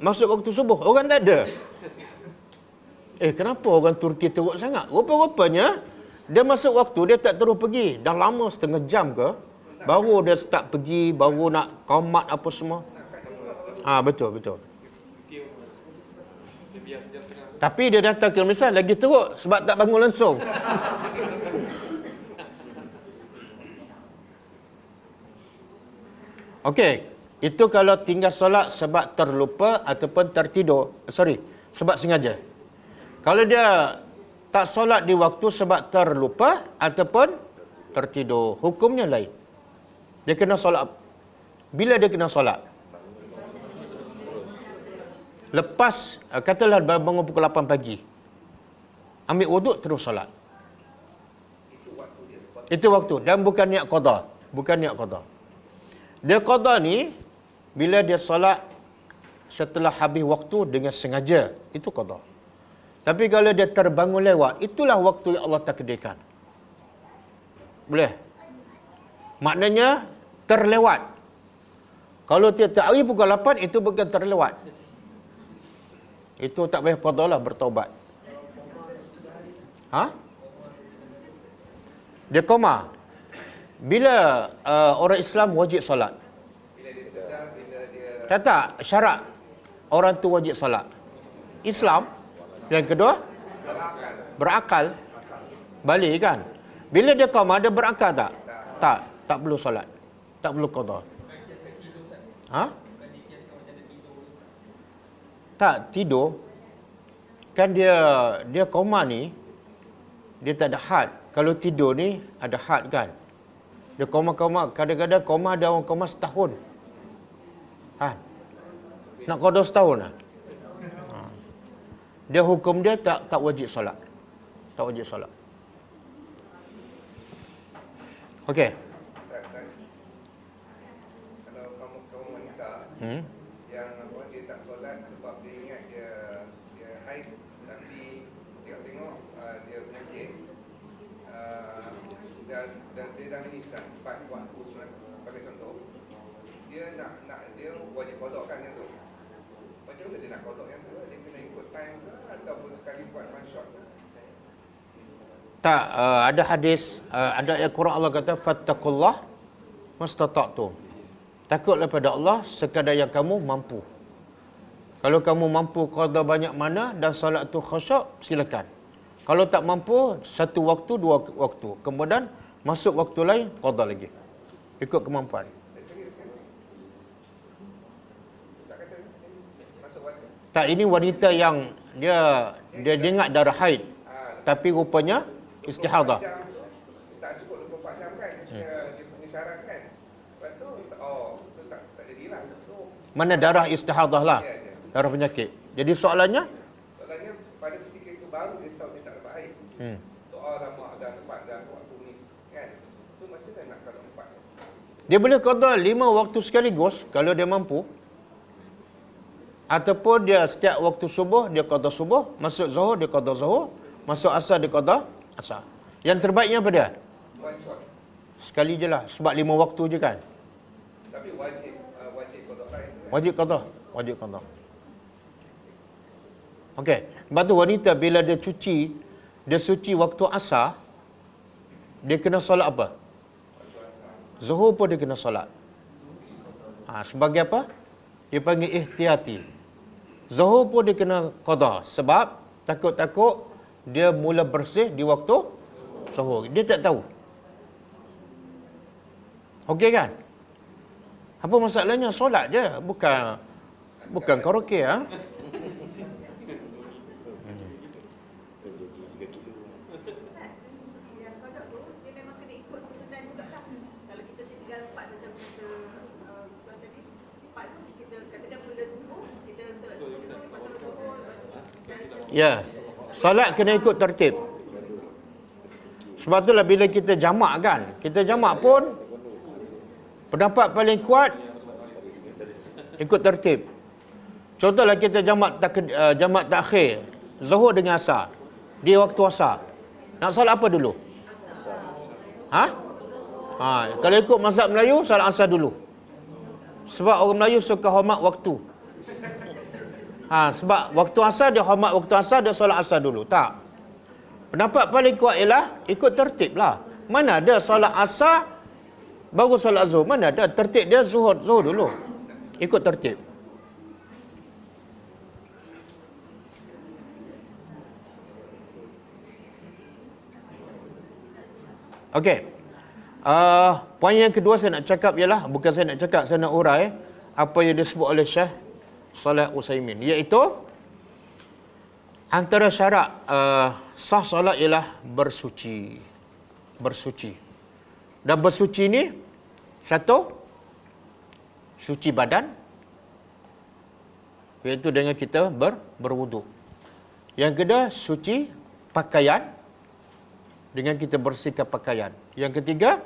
masuk waktu subuh, orang tak ada. Kenapa orang Turki teruk sangat? Rupa-rupanya, dia masuk waktu, dia tak terus pergi. Dah lama setengah jam ke, Baru dia start pergi, baru nak qomat apa semua. Betul. Tapi dia datang ke misal lagi teruk sebab tak bangun langsung. Okey, itu kalau tinggal solat sebab terlupa ataupun tertidur. Sebab sengaja. Kalau dia tak solat di waktu sebab terlupa ataupun tertidur, hukumnya lain. Dia kena solat. Bila dia kena solat? Lepas, katalah bangun pukul 8 pagi. Ambil wuduk terus solat. Itu waktu. Dan bukan niat qada. Dia qada ni, bila dia solat setelah habis waktu dengan sengaja, itu qada. Tapi kalau dia terbangun lewat, itulah waktu yang Allah takdirkan. Boleh? Maknanya terlewat. Kalau dia tahu pukul 8, itu bukan terlewat. Itu tak payah qada lah, bertaubat. Dia koma. Bila orang Islam wajib solat? Bila dia sedar, bila dia Tak, syarat orang tu wajib solat. Islam. Yang kedua, berakal. Balik kan? Bila dia koma, dia berakal tak? Tak perlu solat. Tak perlu qada. Tak, tidur. Kan dia koma ni, dia tak ada had. Kalau tidur ni, ada had kan? Dia koma, kadang-kadang koma ada orang koma setahun. Nak qada setahun lah. Dia hukum dia tak wajib solat. Tak wajib solat. Okey. kalau kaum wanita yang dia tak solat sebab dia ingat dia haid, tapi tengok dia penyakit, dan dia dah menyisat 4 waktu sebagai contoh, dia dia wajib qada kan yang tu. Macam mana dia nak qada yang tu? Dia kena ikut time ke ataupun sekali buat one shot? Tak, ada hadis, ada ayat Quran Allah kata fattaqullah mastata'tum. Takutlah pada Allah sekadar yang kamu mampu. Kalau kamu mampu qada banyak mana dan solat tu khusyuk, silakan. Kalau tak mampu, satu waktu, 2 waktu. Kemudian masuk waktu lain, qada lagi. Ikut kemampuan. Tak, ini wanita yang dia ingat darah haid. Tapi rupanya istihadah. Tak cukup 24 jam kan? Dia punya syarat kan? Lepas tu, tak jadilah. So, Mana darah istihadah lah. Darah penyakit. Jadi soalannya? soalannya pada ketika itu baru dia tahu dia tak dapat air. Soal lama dah tempat dah waktu ni kan? So macam mana nak kalau 4? Dia boleh qada 5 waktu sekaligus kalau dia mampu. Ataupun dia setiap waktu subuh, dia qada subuh. Masuk zuhur, dia qada zuhur. Masuk asar, dia qada asar. Yang terbaiknya apa dia? One shot. Sekali je lah. Sebab 5 waktu je kan. Tapi wajib qada lain. Wajib qada. Wajib qada. Okey. Lepas tu wanita bila dia suci waktu asar, dia kena solat apa? Zuhur pun dia kena solat. Sebagai apa? Dia panggil ihtiyati. Zuhur pun dia kena qada. Sebab takut-takut dia mula bersih di waktu zuhur. Dia tak tahu. Okey kan? Apa masalahnya? Solat je. Bukan karaoke. Yang kodok tu, dia memang kena ikut susunan jugalah. Kalau kita tinggal 4 macam kita buat tadi, 4 tu kita katakan mula subuh, kita solat subuh, pasal subuh, Ya. Solat kena ikut tertib. Sebab itulah bila kita jamak kan, kita jamak pun pendapat paling kuat ikut tertib. Contohlah kita jamak takhir zuhur dengan asar. Di waktu asar. Nak solat apa dulu? Kalau ikut mazhab Melayu, solat asar dulu. Sebab orang Melayu suka hormat waktu. Sebab waktu asar dia hormat waktu asar, dia solat asar dulu. Tak. Pendapat paling kuat ialah ikut tertib lah. Mana ada solat asar baru solat zuhur. Mana ada tertib dia zuhur dulu. Ikut tertib. Okey. Poin yang kedua saya nak cakap ialah, bukan saya nak cakap, saya nak urai apa yang disebut oleh Syekh Saleh Utsaimin, iaitu antara syarat sah solat ialah bersuci. Dan bersuci ni satu, suci badan, iaitu dengan kita berwuduk. Yang kedua, suci pakaian, dengan kita bersihkan pakaian. Yang ketiga,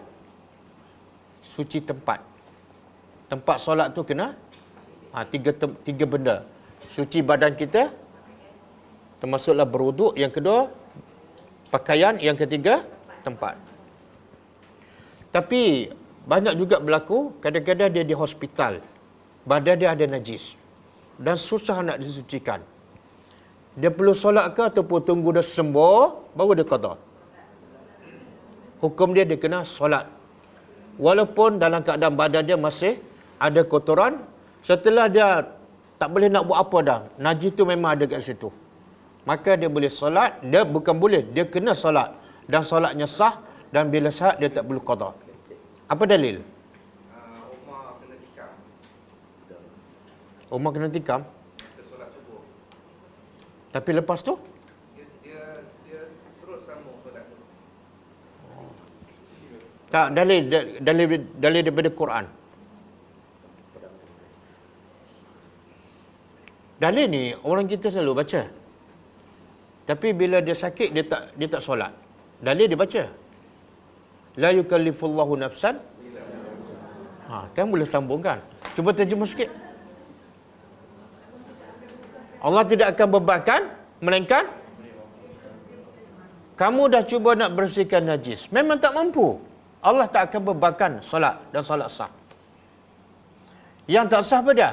suci tempat. Tempat solat tu kena tiga benda. Suci badan kita, termasuklah berwuduk. Yang kedua, pakaian. Yang ketiga, tempat. Tapi banyak juga berlaku, kadang-kadang dia di hospital, badan dia ada najis dan susah nak disucikan. Dia perlu solat ke ataupun tunggu dia sembuh baru dia qada? Hukum dia kena solat. Walaupun dalam keadaan badan dia masih ada kotoran, setelah dia tak boleh nak buat apa dah, najis tu memang ada kat situ, maka dia boleh solat. Dia bukan boleh, dia kena solat. Dan solatnya sah, dan bila sah dia tak perlu qada. Apa dalil? Umar kena tikam Umar kena tikam, masa solat subuh. tapi lepas tu Dia terus sambung solat tu. tak, dalil daripada Quran. Dalil ni orang kita selalu baca, tapi bila dia sakit dia tak solat. Dalil dia baca, la yukallifullahu nafsan, kan boleh sambungkan. Cuba terjemah sikit. Allah tidak akan bebankan, melainkan kamu dah cuba nak bersihkan najis, memang tak mampu, Allah tak akan bebankan solat dan solat sah. Yang tak sah apa dia?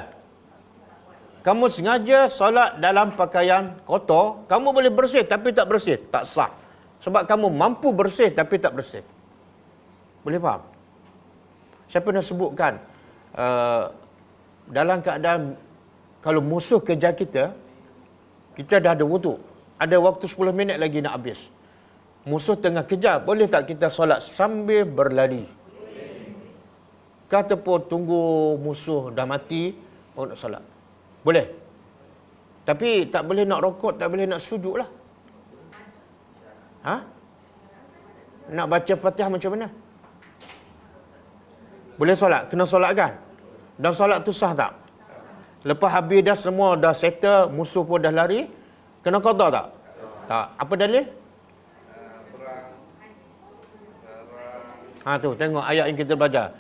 Kamu sengaja solat dalam pakaian kotor, kamu boleh bersih tapi tak bersih, tak sah. Sebab kamu mampu bersih tapi tak bersih. Boleh faham? Saya pernah sebutkan, dalam keadaan kalau musuh kejar kita dah ada wuduk, ada waktu 10 minit lagi nak habis, musuh tengah kejar, boleh tak kita solat sambil berlari? Kata pun tunggu musuh dah mati baru nak solat? Boleh. Tapi tak boleh nak rokok, tak boleh nak sujud lah. Nak baca Fatihah macam mana? Boleh solat? Kena solat kan? Dan solat tu sah tak? Lepas habis dah semua dah settle, musuh pun dah lari, kena qada tak? Tak. Apa dalil? Tu tengok ayat yang kita belajar.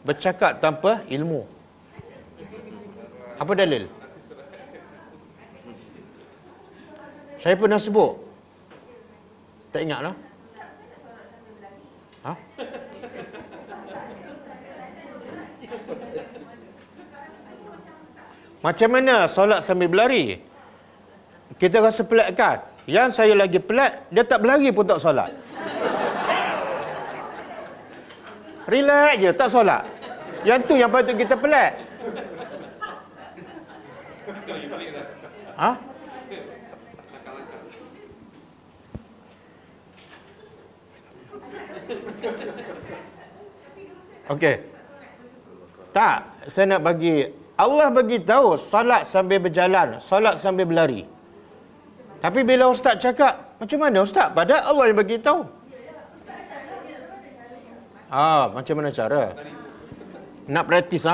Bercakap tanpa ilmu. Apa dalil? Saya pernah sebut. Tak ingat lah. Macam mana solat sambil berlari? Kita rasa pelik kan? Yang saya lagi pelik, dia tak berlari pun tak solat. Relax je, tak solat. Yang tu yang patut kita pelik. Okey. Tak, saya nak bagi, Allah bagi tahu solat sambil berjalan, solat sambil berlari. Tapi bila ustaz cakap, macam mana ustaz? Padahal Allah yang bagi tahu. Macam mana cara? Nak praktis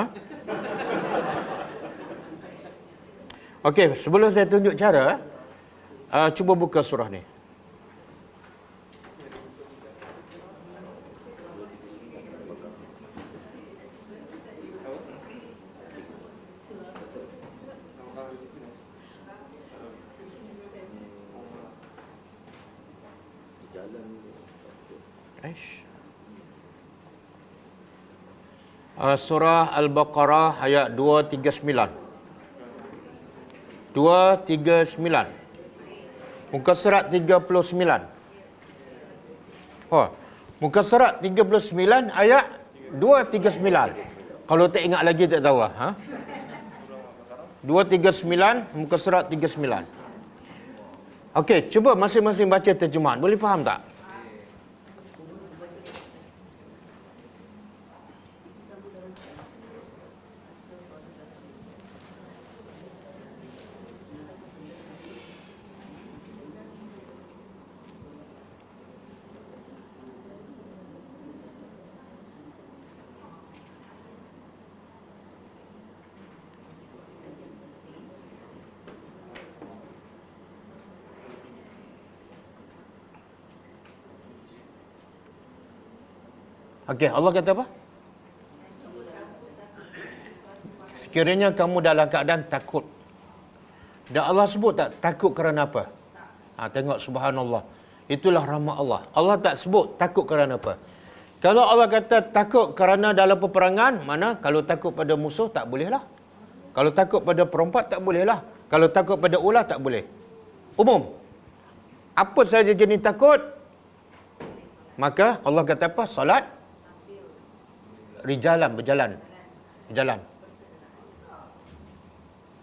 Okey, sebelum saya tunjuk cara, cuba buka surah ni. Surah Al-Baqarah ayat 239. 239. Muka surat 39. Muka surat 39 ayat 239. Kalau tak ingat lagi tak tahu lah. Ha? 239, muka surat 39. Okey, cuba masing-masing baca terjemahan. Boleh faham tak? Okey, Allah kata apa? Sekiranya kamu dalam keadaan takut. Dan Allah sebut tak takut kerana apa? Tengok subhanallah. Itulah rahmat Allah. Allah tak sebut takut kerana apa. Kalau Allah kata takut kerana dalam peperangan, mana kalau takut pada musuh tak bolehlah. Kalau takut pada perompak tak bolehlah. Kalau takut pada ular tak boleh. Umum. Apa saja jenis takut, maka Allah kata apa? Salat rijalan, berjalan.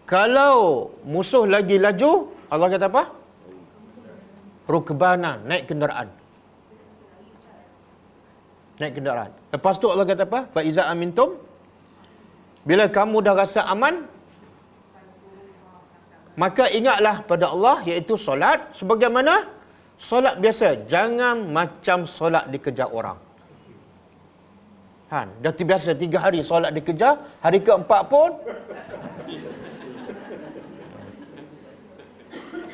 Kalau musuh lagi laju, Allah kata apa? Rukbana, naik kenderaan. Lepas tu Allah kata apa? Fa iza amintum, bila kamu dah rasa aman, maka ingatlah pada Allah, iaitu solat sebagaimana solat biasa. Jangan macam solat dikejar orang. Dah terbiasa 3 hari solat dikejar, hari ke-4 pun.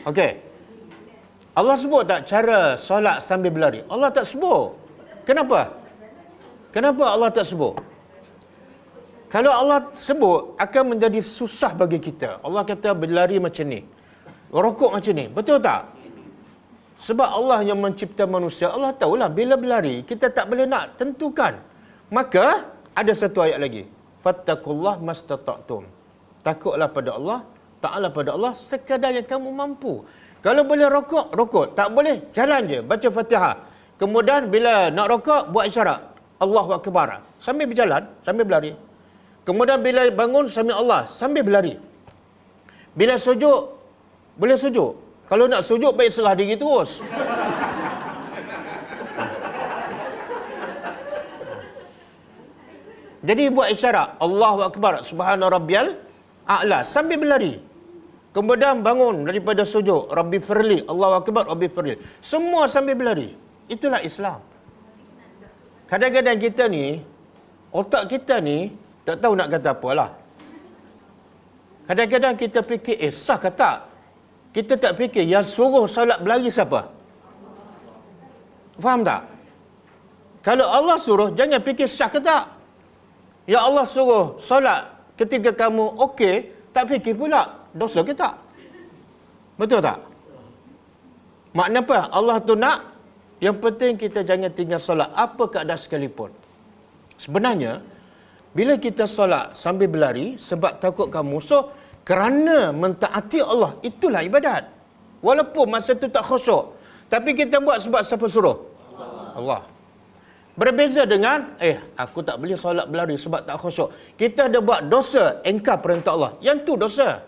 Okey. Allah sebut tak cara solat sambil berlari? Allah tak sebut. Kenapa? Kenapa Allah tak sebut? Kalau Allah sebut, akan menjadi susah bagi kita. Allah kata berlari macam ni, rokok macam ni. Betul tak? Sebab Allah yang mencipta manusia, Allah tahulah bila berlari, kita tak boleh nak tentukan. Maka, ada satu ayat lagi. Fattakullah mastata'tum. Takutlah pada Allah, taatlah pada Allah sekadar yang kamu mampu. Kalau boleh rokok, rokok. Tak boleh, jalan je, baca Fatihah. Kemudian bila nak rokok, buat isyarat. Allahu Akbar. Sambil berjalan, sambil berlari. Kemudian bila bangun, sambil Allah, sambil berlari. Bila sujud, boleh sujud. Kalau nak sujud, baik serah diri terus. Jadi buat isyarat. Allahu Akbar, Subhana Rabbiyal A'la. Sambil berlari. Kemudian bangun daripada sujud. Rabbi firli. Allahu Akbar, Rabbi firli. Semua sambil berlari. Itulah Islam. Kadang-kadang kita ni, otak kita ni, tak tahu nak kata apalah. Kadang-kadang kita fikir, sah ke tak? Kita tak fikir, yang suruh solat berlari siapa? Faham tak? Kalau Allah suruh, jangan fikir sah ke tak? Ya Allah suruh solat ketika kamu okey, tak fikir pula dosa ke tak? Betul tak? Makna apa? Allah tu nak, yang penting kita jangan tinggal solat apa keadaan sekalipun. Sebenarnya, bila kita solat sambil berlari sebab takut kamu musuh, kerana mentaati Allah, itulah ibadat. Walaupun masa tu tak khusyuk, tapi kita buat sebab siapa suruh? Allah. Berbeza dengan, aku tak boleh solat berlari sebab tak khusyuk. Kita ada buat dosa, engkar perintah Allah. Yang tu dosa.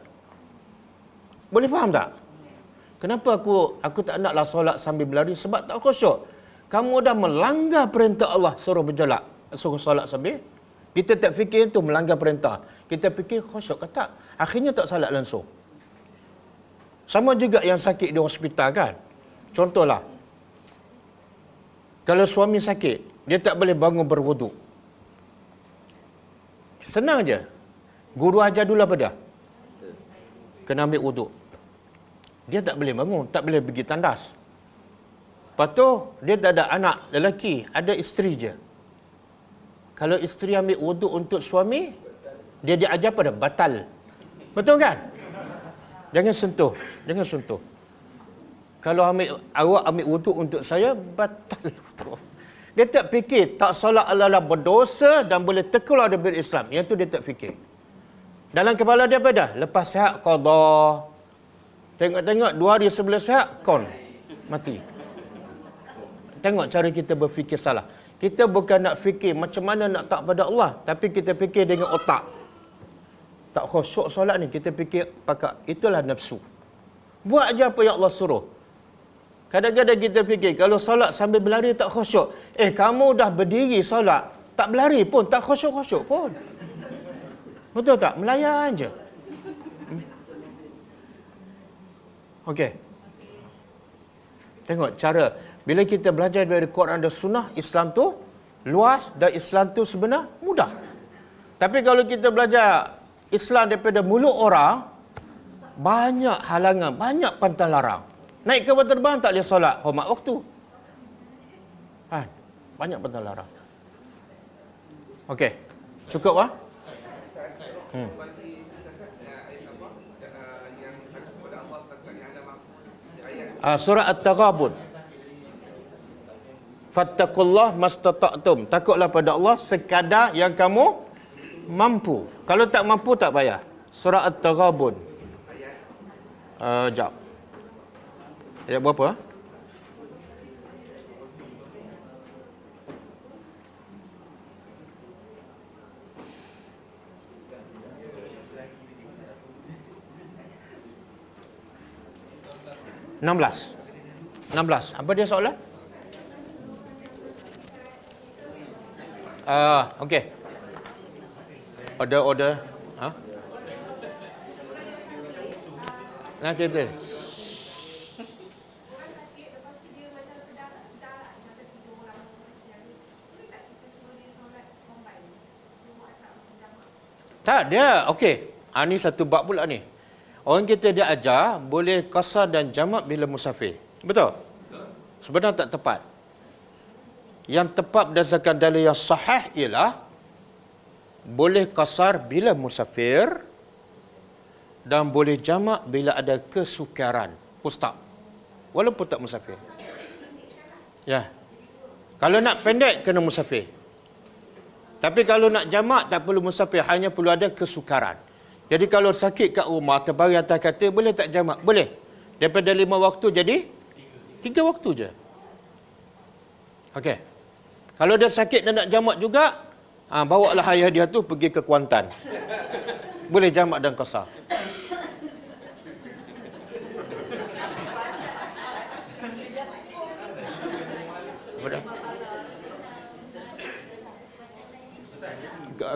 Boleh faham tak? Kenapa aku tak naklah solat sambil berlari sebab tak khusyuk? Kamu dah melanggar perintah Allah, suruh berjolak, suruh solat sambil. Kita tak fikir itu melanggar perintah. Kita fikir khusyuk ke tak? Akhirnya tak salat langsung. Sama juga yang sakit di hospital kan? Contohlah, kalau suami sakit, dia tak boleh bangun berwuduk. Senang je. Guru ajar dulu apa dah? Kena ambil wuduk. Dia tak boleh bangun, tak boleh pergi tandas. Lepas tu, dia tak ada anak lelaki, ada isteri je. Kalau isteri ambil wuduk untuk suami, dia diajar pada batal. Betul kan? Jangan sentuh, jangan sentuh. Kalau awak ambil wuduk untuk saya, batal. Dia tak fikir, tak solat adalah berdosa dan boleh terkeluar dari Islam. Yang tu dia tak fikir. Dalam kepala dia apa dah? Lepas sihat, qada. Tengok-tengok, 2 hari sebelum sihat, kon. Mati. Tengok cara kita berfikir salah. kita bukan nak fikir macam mana nak taat pada Allah, tapi kita fikir dengan otak. Tak khusyuk solat ni, kita fikir pakai. Itulah nafsu. Buat aja apa yang Allah suruh. Kadang-kadang kita fikir, kalau solat sambil berlari tak khusyuk. Kamu dah berdiri solat, tak berlari pun, tak khusyuk-khusyuk pun. Betul tak? Melayan je. Okey. Tengok cara. Bila kita belajar dari Quran dan Sunnah, Islam tu luas dan Islam tu sebenar mudah. Tapi kalau kita belajar Islam daripada mulut orang, banyak halangan, banyak pantang larang. Naik kapal terbang tak boleh solat, hormat waktu. Banyak pantang larang. Okey. Cukup ah? Bagi ayat apa yang kepada Allah setakat yang anda mampu, ayat Surah At-Taghabun. Fattaqullah mastata'tum. Takutlah pada Allah sekadar yang kamu mampu. Kalau tak mampu tak payah. Surah At-Taghabun. Jap. Ayat berapa? Enam belas. Apa dia soalan? Okey. Order. Nak cerita. Tak, dia okey. Ni satu bab pula ni. Orang kita dia ajar boleh qasar dan jamak bila musafir. Betul? Sebenarnya tak tepat. Yang tepat berdasarkan dalil yang sahih ialah boleh qasar bila musafir dan boleh jamak bila ada kesukaran. Ustaz. Walaupun tak musafir. Ya. Kalau nak pendek kena musafir. Tapi kalau nak jamak tak perlu musafir, hanya perlu ada kesukaran. Jadi kalau sakit kat rumah, terbaring atas katil, boleh tak jamak? Boleh. Daripada 5 waktu jadi 3 waktu je. Okey. Kalau dia sakit dan nak jamak juga, bawalah ayah dia tu pergi ke Kuantan. Boleh jamak dan qasar.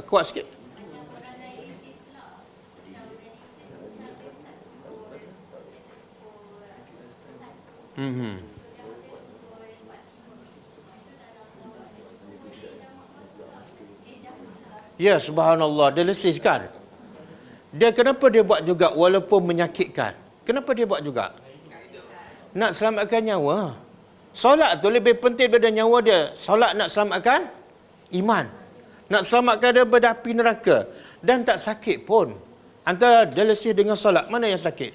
Kuat sikit. Ya, subhanallah, dia lesihkan. Dia kenapa dia buat juga walaupun menyakitkan? Kenapa dia buat juga? Nak selamatkan nyawa. Solat tu lebih penting daripada nyawa dia. Solat nak selamatkan iman. Nak selamatkan dia daripada api neraka. Dan tak sakit pun. Antara dia lesih dengan solat, mana yang sakit?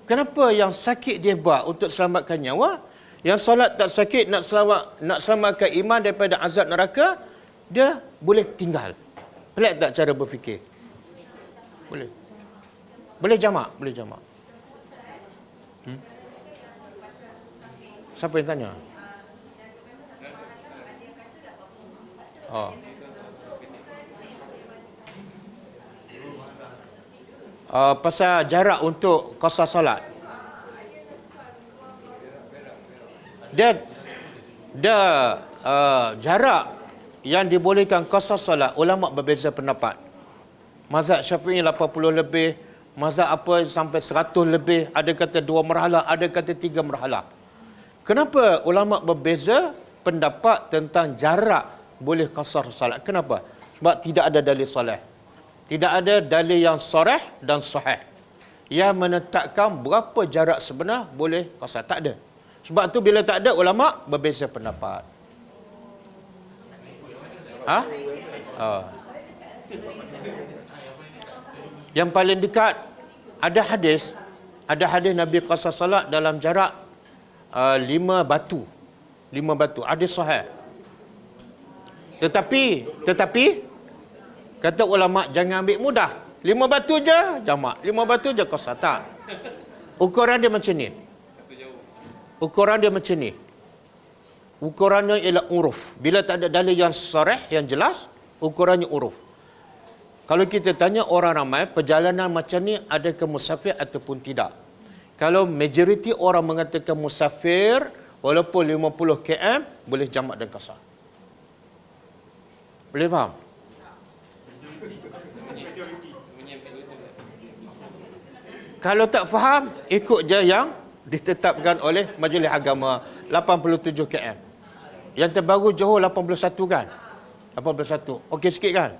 Kenapa yang sakit dia buat untuk selamatkan nyawa? Yang solat tak sakit, nak selamatkan iman daripada azab neraka, dia boleh tinggal. Pelik tak cara berfikir? Boleh. Boleh jamak, boleh jamak. Siapa yang tanya? Pasal jarak untuk qasar solat. Dia jarak yang dibolehkan qasar solat, ulama berbeza pendapat. Mazhab Syafi'i 80 lebih, mazhab apa sampai 100 lebih, ada kata 2 marhalah, ada kata 3 marhalah. Kenapa ulama berbeza pendapat tentang jarak boleh qasar solat? Kenapa? Sebab tidak ada dalil soleh. Tidak ada dalil yang sarih dan sahih yang menetapkan berapa jarak sebenar boleh qasar. Tak ada. Sebab tu bila tak ada, ulama berbeza pendapat. Yang paling dekat ada hadis Nabi qasar salat dalam jarak 5 batu. 5 batu. Hadis sahih. Tetapi kata ulama jangan ambil mudah. 5 batu je jamak, 5 batu je qasar. Tak. Ukuran dia macam ni. ukurannya ialah uruf. Bila tak ada dalil yang sarih, yang jelas, ukurannya uruf. Kalau kita tanya orang ramai, perjalanan macam ni adakah musafir ataupun tidak? Kalau majoriti orang mengatakan musafir, walaupun 50 km, boleh jamak dan qasar. Boleh faham? Kalau tak faham, ikut je yang ditetapkan oleh Majlis Agama 87 km. Yang terbaru Johor 81 kan? 81. Okey sikit kan?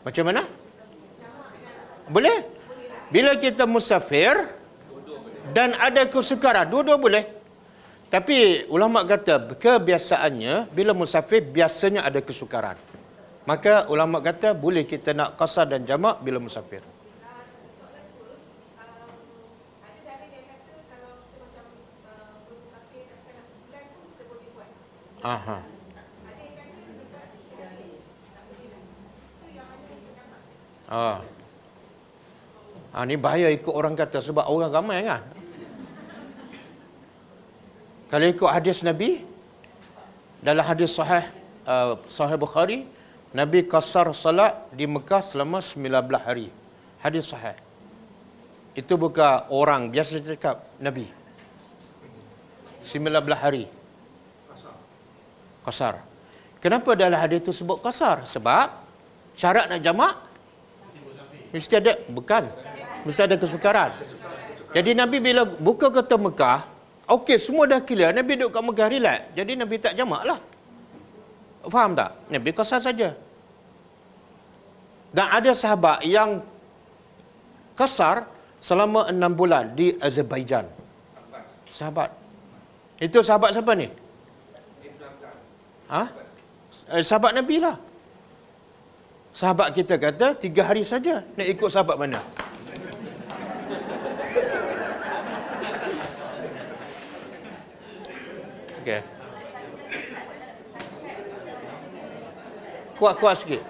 Macam mana? Boleh. Bila kita musafir dan ada kesukaran, dua-dua boleh. Tapi ulama kata kebiasaannya bila musafir biasanya ada kesukaran. Maka ulama kata boleh kita nak qasar dan jamak bila musafir. Aha. Ni bahaya ikut orang kata sebab orang ramai kan. Kalau ikut hadis Nabi, dalam hadis Sahih Bukhari, Nabi qasar salat di Mekah selama 19 hari. Hadis sahih. Itu bukan orang biasa cakap, Nabi. 19 hari. Qasar. Kenapa dalam hadis itu sebut qasar? Sebab syarat nak jamak mesti ada, bukan. Mesti ada kesukaran. Jadi Nabi bila buka kota Mekah, okey semua dah clear, Nabi duduk kat Mekah relax. Jadi Nabi tak jamak lah. Faham tak? Nabi qasar saja. Dan ada sahabat yang qasar selama 6 bulan di Azerbaijan. Sahabat. Itu sahabat siapa ni? Sahabat Nabi lah. Sahabat kita kata 3 hari saja. Nak ikut sahabat mana? Okey. Kuat-kuat sikit.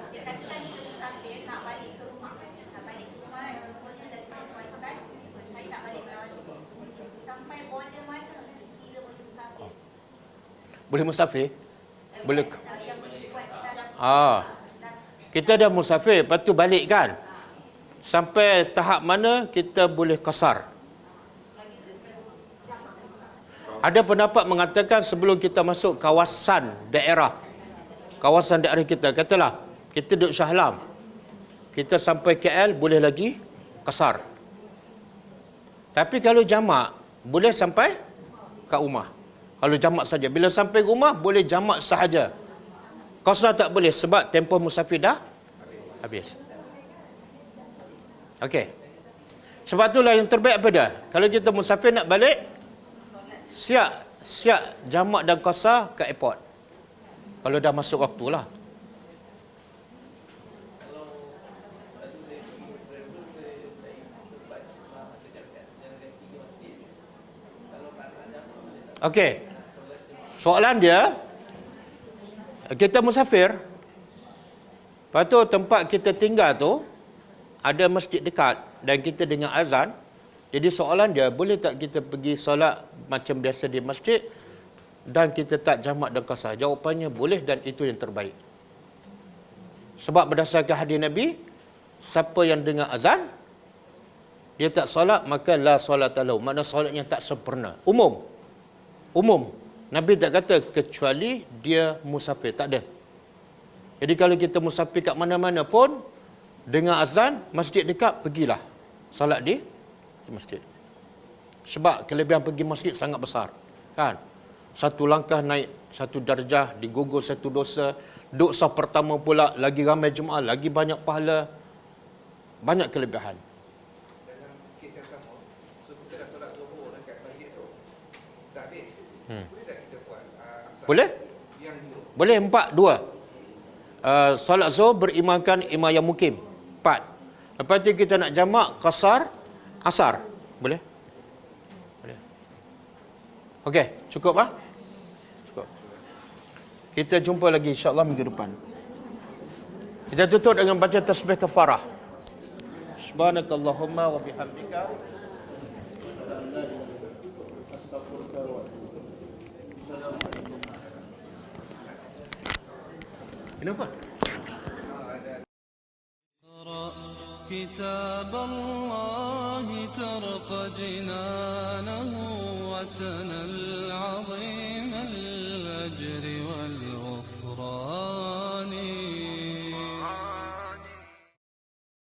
Boleh musafir? Boleh. Kita dah musafir, lepas tu balik kan? Sampai tahap mana kita boleh qasar? Ada pendapat mengatakan sebelum kita masuk kawasan daerah kita, katalah kita duduk Shah Alam, kita sampai KL boleh lagi qasar. Tapi kalau jamak boleh sampai kat rumah. Kalau jamak saja. Bila sampai rumah boleh jamak sahaja. Qasar tak boleh sebab tempoh musafir dah habis. Okey. Sebab itulah yang terbaik apa dah? Kalau kita musafir nak balik, siap jamak dan qasar kat airport. Kalau dah masuk waktulah. Okey. Soalan dia, kita musafir, lepas tu tempat kita tinggal tu ada masjid dekat dan kita dengar azan. Jadi soalan dia, boleh tak kita pergi solat macam biasa di masjid dan kita tak jamak dan qasar? Jawapannya boleh dan itu yang terbaik. Sebab berdasarkan hadis Nabi, siapa yang dengar azan dia tak solat, maka la solat lahu, makna solatnya tak sempurna. Umum. Nabi tak kata kecuali dia musafir, tak ada. Jadi kalau kita musafir kat mana-mana pun, dengar azan, masjid dekat, pergilah solat di masjid. Sebab kelebihan pergi masjid sangat besar. Kan? Satu langkah naik satu darjah, digugur satu dosa. Duk saf pertama pula, lagi ramai jemaah, lagi banyak pahala. Banyak kelebihan. Dalam kes yang sama, so kita dah solat zuhur dekat masjid tu, dah habis. Boleh tak kita buat asal Boleh? yang dua? Boleh 4, 2. Solat zuhur berimakan imam yang mukim. 4. Lepas tu kita nak jamak qasar asar. Boleh? Boleh. Okey, cukup ah? Cukup. Kita jumpa lagi insya-Allah minggu depan. Kita tutup dengan baca tasbih kafarah. Subhanakallahumma wa bihamdika. Kenapa? كتاب الله ترق جنانه وتنل